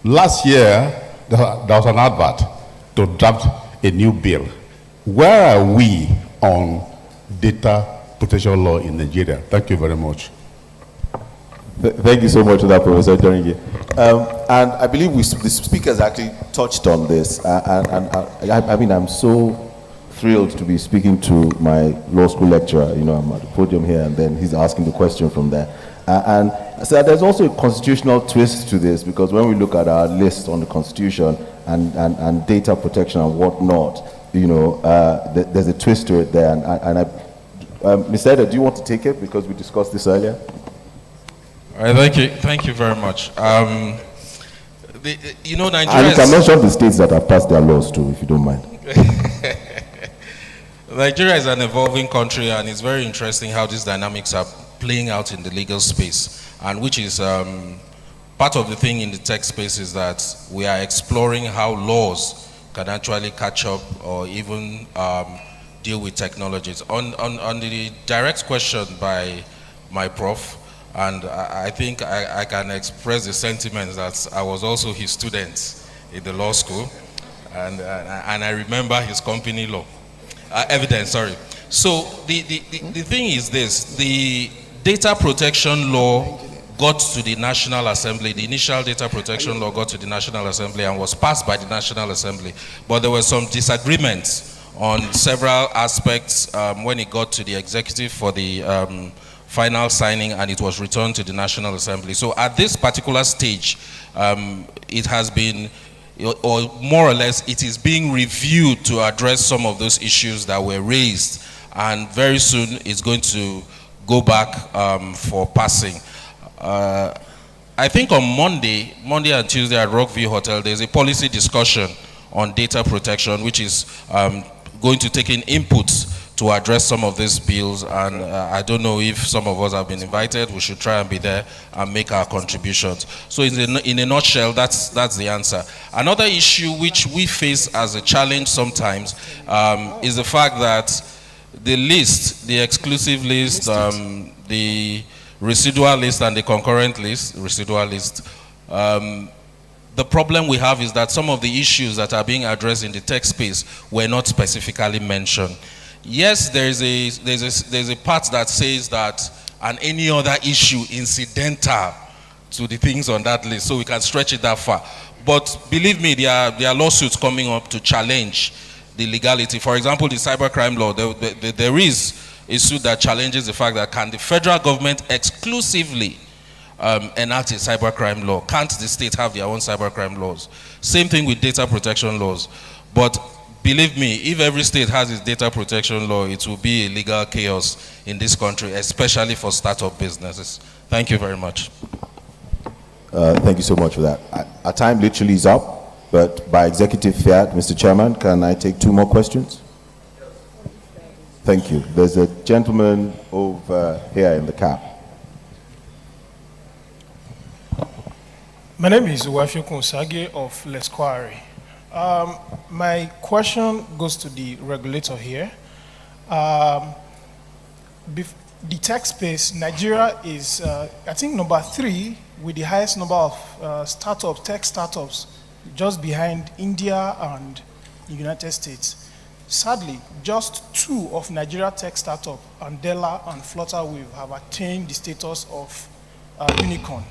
Last year, there was an advert to draft a new bill. Where are we on data protection law in Nigeria? Thank you very much. Thank you so much for that, Professor Doringe. And I believe the speakers actually touched on this. I mean, I'm so thrilled to be speaking to my law school lecturer. You know, I'm at the podium here, and then he's asking the question from there. And so there's also a constitutional twist to this, because when we look at our list on the Constitution and data protection and whatnot, you know, there's a twist to it there. Mr. Eder, do you want to take it, because we discussed this earlier? All right, thank you very much. You know, Nigeria. And you can mention the states that have passed their laws too, if you don't mind. Nigeria is an evolving country, and it's very interesting how these dynamics are playing out in the legal space, and which is part of the thing in the tech space is that we are exploring how laws can actually catch up or even deal with technologies. On the direct question by my prof, and I think I can express the sentiments that I was also his student in the law school, and I remember his company law evidence. Sorry. So the thing is this: the data protection law got to the National Assembly. The initial data protection law got to the National Assembly and was passed by the National Assembly, but there were some disagreements on several aspects when it got to the executive for the final signing, and it was returned to the National Assembly. So at this particular stage, it has been, or more or less, it is being reviewed to address some of those issues that were raised, and very soon it's going to go back for passing. I think on Monday and Tuesday at Rockview Hotel, there's a policy discussion on data protection, which is going to take in inputs to address some of these bills, and I don't know if some of us have been invited. We should try and be there and make our contributions. So in a nutshell, that's the answer. Another issue which we face as a challenge sometimes is the fact that the list, the exclusive list, the residual list and the concurrent list, the problem we have is that some of the issues that are being addressed in the tech space were not specifically mentioned. Yes, there's a part that says that and any other issue incidental to the things on that list, so we can stretch it that far. But believe me, there are lawsuits coming up to challenge the legality. For example, the cybercrime law, there is a suit that challenges the fact that can the federal government exclusively enact a cybercrime law? Can't the state have their own cybercrime laws? Same thing with data protection laws. But believe me, if every state has its data protection law, it will be a legal chaos in this country, especially for startup businesses. Thank you very much. Thank you so much for that. Our time literally is up, but by executive fiat, Mr. Chairman, can I take 2 more questions? Thank you. There's a gentleman over here in the cap. My name is Uwafio Konsage of Lesquari. My question goes to the regulator here. The tech space, Nigeria is, I think, number 3 with the highest number of tech startups, just behind India and the United States. Sadly, just 2 of Nigeria tech startups, Andela and Flutterwave, have attained the status of unicorn.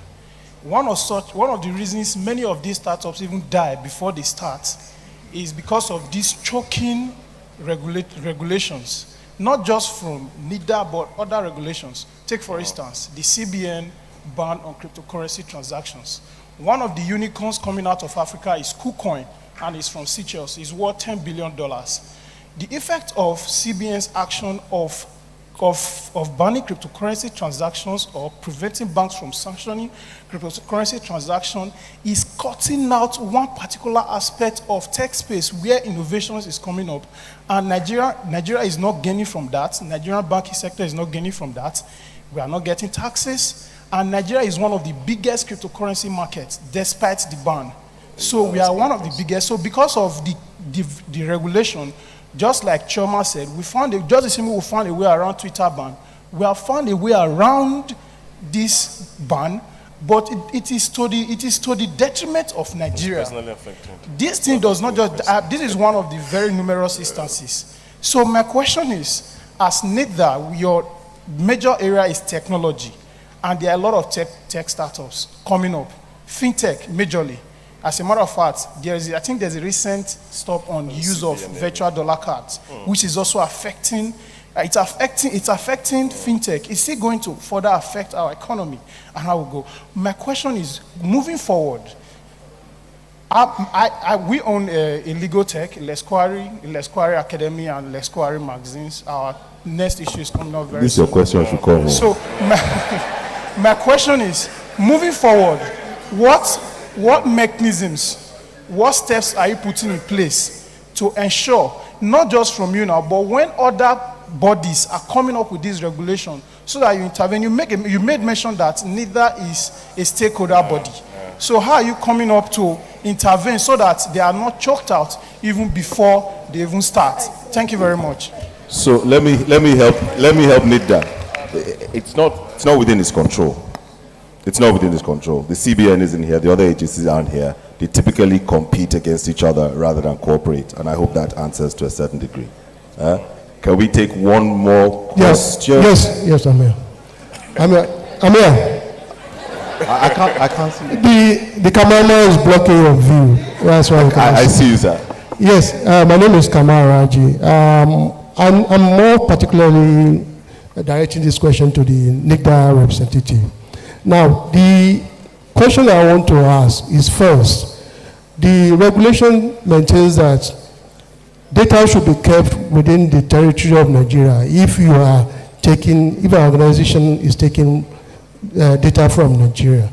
One of the reasons many of these startups even die before they start is because of these choking regulations, not just from NIDA, but other regulations. Take, for instance, the CBN ban on cryptocurrency transactions. One of the unicorns coming out of Africa is KuCoin, and it's from Seychelles. It's worth $10 billion. The effect of CBN's action of banning cryptocurrency transactions or preventing banks from sanctioning cryptocurrency transactions is cutting out one particular aspect of tech space where innovations is coming up. And Nigeria is not gaining from that. Nigerian banking sector is not gaining from that. We are not getting taxes. And Nigeria is one of the biggest cryptocurrency markets despite the ban. So we are one of the biggest. So because of the regulation, just like Choma said, we found just the same way we found a way around Twitter ban. We have found a way around this ban, but it is to the detriment of Nigeria. This thing does not just. This is one of the very numerous instances. So my question is, as NIDA, your major area is technology, and there are a lot of tech startups coming up, fintech majorly. As a matter of fact, I think there's a recent stop on use of virtual dollar cards, which is also affecting fintech. Is it going to further affect our economy and how we go? My question is, moving forward, we own a legal tech, Lesquari Academy and Lesquari magazines. Our next issue is coming up very soon. This is your question, should come. So my question is, moving forward, what mechanisms, what steps are you putting in place to ensure, not just from you now, but when other bodies are coming up with this regulation, so that you intervene? You made mention that NIDA is a stakeholder body. So how are you coming up to intervene so that they are not choked out even before they even start? Thank you very much. So let me help NIDA. It's not within its control. It's not within its control. The CBN isn't here. The other agencies aren't here. They typically compete against each other rather than cooperate. And I hope that answers to a certain degree. Can we take one more question? Yes, I'm here. I'm here. I can't see. The cameraman is blocking your view. That's why I see you, sir. Yes, my name is Kamal Raji. I'm more particularly directing this question to the NIDA representative. Now, the question I want to ask is, first, the regulation maintains that data should be kept within the territory of Nigeria if an organization is taking data from Nigeria.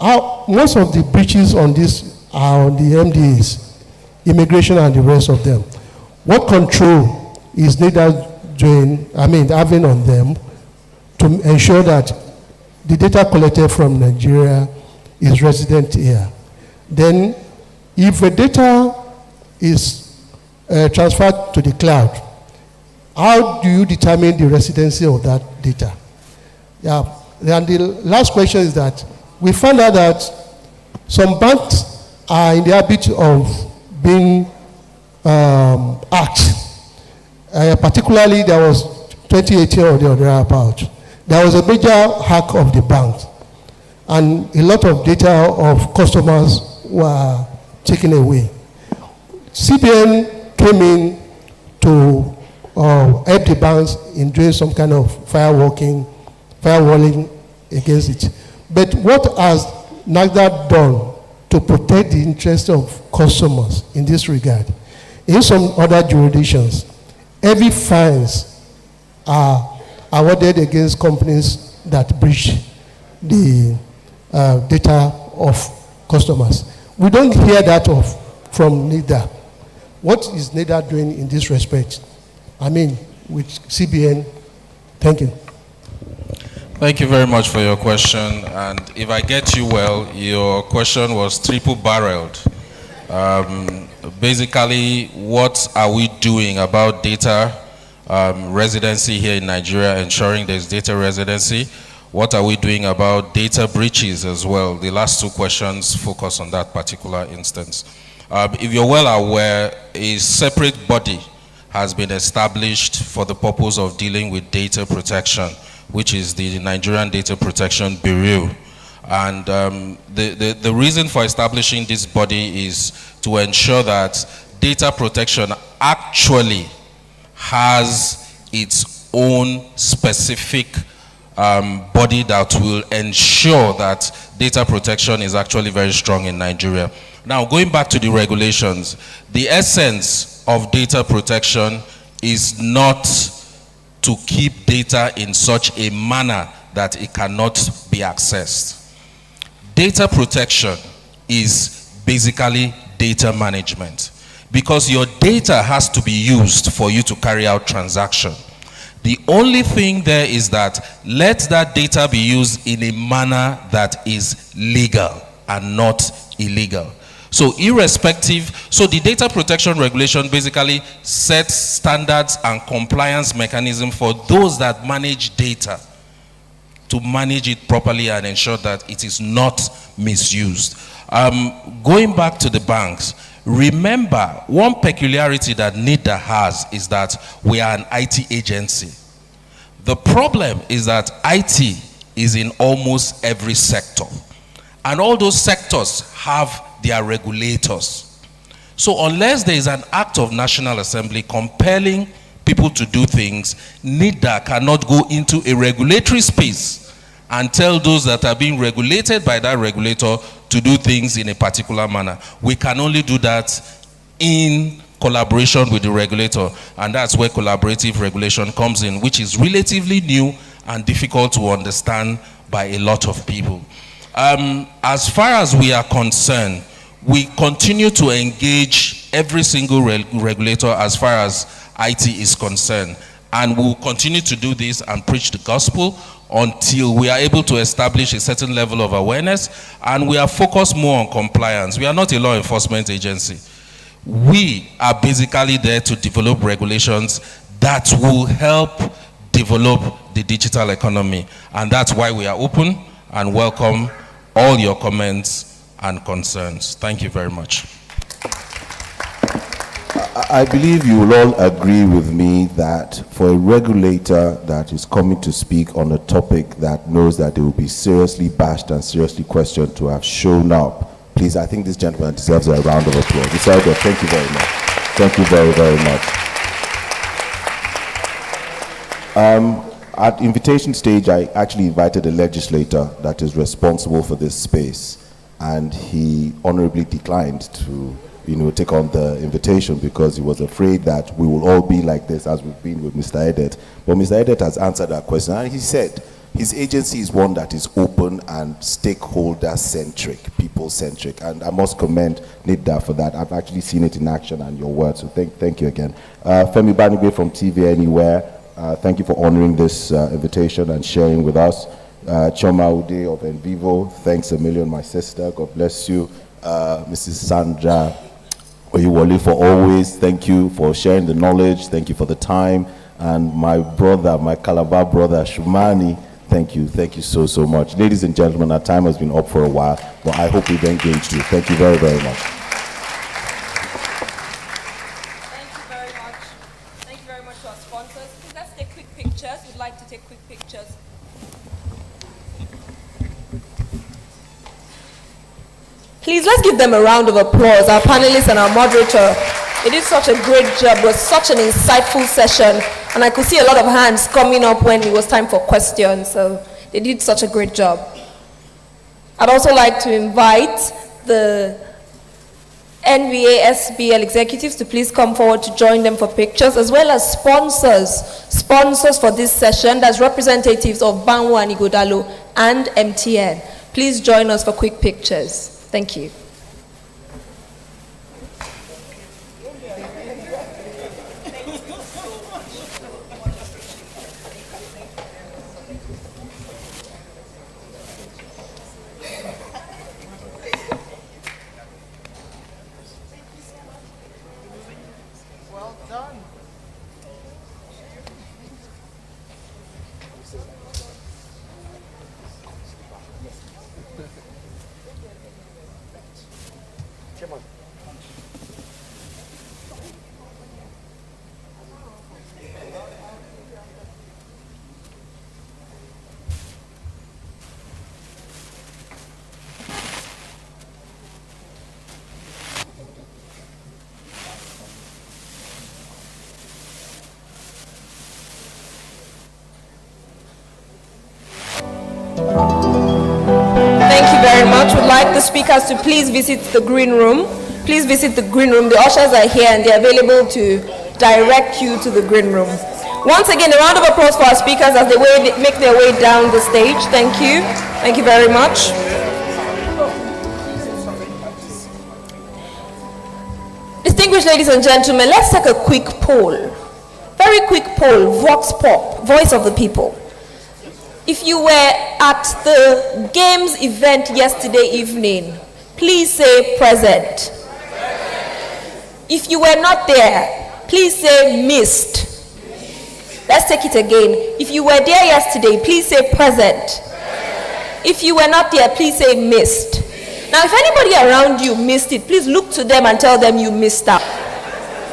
Most of the breaches on this are on the MDAs, immigration and the rest of them. What control is NIDA having on them to ensure that the data collected from Nigeria is resident here? Then, if the data is transferred to the cloud, how do you determine the residency of that data? Yeah. And the last question is that we found out that some banks are in the habit of being hacked. Particularly, there was 2018 or thereabout. There was a major hack of the bank, and a lot of data of customers were taken away. CBN came in to help the banks in doing some kind of firewalling against it. But what has NAFDAC done to protect the interest of customers in this regard? in some other jurisdictions, heavy fines are awarded against companies that breach the data of customers. We don't hear that from NIDA. What is NIDA doing in this respect? I mean, with CBN. Thank you. Thank you very much for your question. And if I get you well, your question was triple-barreled. Basically, what are we doing about data residency here in Nigeria, ensuring there's data residency? What are we doing about data breaches as well? The last two questions focus on that particular instance. If you're well aware, a separate body has been established for the purpose of dealing with data protection, which is the Nigerian Data Protection Bureau. And the reason for establishing this body is to ensure that data protection actually has its own specific body that will ensure that data protection is actually very strong in Nigeria. Now, going back to the regulations, the essence of data protection is not to keep data in such a manner that it cannot be accessed. Data protection is basically data management, because your data has to be used for you to carry out transaction. The only thing there is that let that data be used in a manner that is legal and not illegal. So irrespective, so the data protection regulation basically sets standards and compliance mechanism for those that manage data to manage it properly and ensure that it is not misused. Going back to the banks, remember one peculiarity that NIDA has is that we are an IT agency. The problem is that IT is in almost every sector, and all those sectors have their regulators. So unless there is an act of National Assembly compelling people to do things, NIDA cannot go into a regulatory space and tell those that are being regulated by that regulator to do things in a particular manner. We can only do that in collaboration with the regulator, and that's where collaborative regulation comes in, which is relatively new and difficult to understand by a lot of people. As far as we are concerned, we continue to engage every single regulator as far as IT is concerned, and we'll continue to do this and preach the gospel until we are able to establish a certain level of awareness, and we are focused more on compliance. We are not a law enforcement agency. We are basically there to develop regulations that will help develop the digital economy, and that's why we are open and welcome all your comments and concerns. Thank you very much. I believe you will all agree with me that for a regulator that is coming to speak on a topic that knows that they will be seriously bashed and seriously questioned to have shown up, please, I think this gentleman deserves a round of applause. Thank you very much. Thank you very, very much. At invitation stage, I actually invited a legislator that is responsible for this space, and he honorably declined to take on the invitation because he was afraid that we will all be like this as we've been with Mr. Edet. But Mr. Edet has answered that question, and he said his agency is one that is open and stakeholder-centric, people-centric, and I must commend NIDA for that. I've actually seen it in action and your words, so thank you again. Femi Banigbe from TV Anywhere, thank you for honoring this invitation and sharing with us. Choma Ude of Envivo, thanks a million, my sister, God bless you. Mrs. Sandra Oyiwole, for always, thank you for sharing the knowledge, thank you for the time. And my brother, my Calabar brother, Shumani, thank you so much. Ladies and gentlemen, our time has been up for a while, but I hope we've engaged you. Thank you very, very much. Thank you very much. Thank you very much to our sponsors. Please, let's take quick pictures. We'd like to take quick pictures. Please, let's give them a round of applause, our panelists and our moderator. They did such a great job. It was such an insightful session, and I could see a lot of hands coming up when it was time for questions, so they did such a great job. I'd also like to invite the NBA-SBL executives to please come forward to join them for pictures, as well as sponsors for this session, that's representatives of Banwo and Igodalo and MTN. Please join us for quick pictures. Thank you. Would like the speakers to please visit the green room. Please visit the green room. The ushers are here and they're available to direct you to the green room. Once again, a round of applause for our speakers as they make their way down the stage. Thank you. Thank you very much. Distinguished ladies and gentlemen, let's take a quick poll. Very quick poll, Vox Pop, voice of the people. If you were at the games event yesterday evening, please say present. If you were not there, please say missed. Let's take it again. If you were there yesterday, please say present. If you were not there, please say missed. Now, if anybody around you missed it, please look to them and tell them you missed out.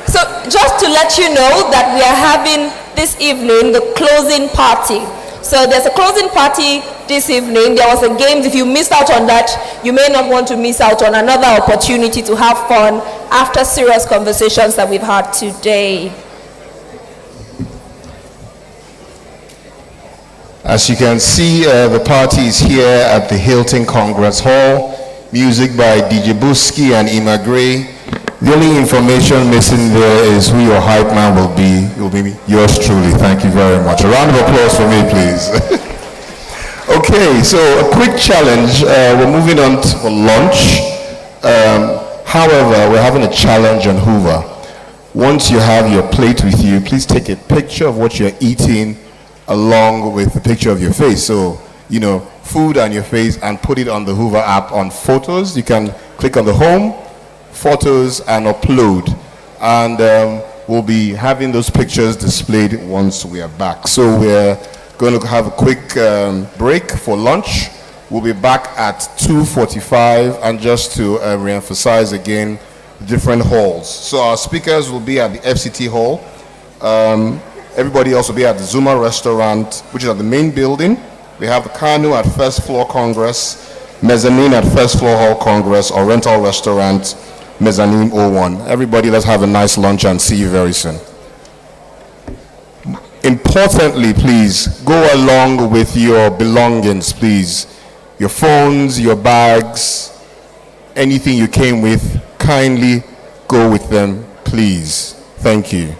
So, just to let you know that we are having this evening the closing party. So there's a closing party this evening. There was a game. If you missed out on that, you may not want to miss out on another opportunity to have fun after serious conversations that we've had today. As you can see, the party is here at the Hilton Congress Hall. Music by DJ Buski and Ima Gray. The only information missing there is who your hype man will be. It will be yours truly. Thank you very much. A round of applause for me, please. Okay, so a quick challenge. We're moving on to lunch. However, we're having a challenge on Hoover. Once you have your plate with you, please take a picture of what you're eating along with the picture of your face. So, you know, food and your face, and put it on the Hoover app on photos. You can click on the home, photos, and upload, and we'll be having those pictures displayed once we are back. So we're going to have a quick break for lunch. We'll be back at 2:45, and just to re-emphasize again, different halls. So our speakers will be at the FCT hall. Everybody else will be at the Zuma restaurant, which is at the main building. We have the Kanu at first floor Congress, mezzanine at first floor hall Congress, or rental restaurant, mezzanine 01. Everybody, let's have a nice lunch and see you very soon. Importantly, please, go along with your belongings, please. Your phones, your bags, anything you came with, kindly go with them, please. Thank you.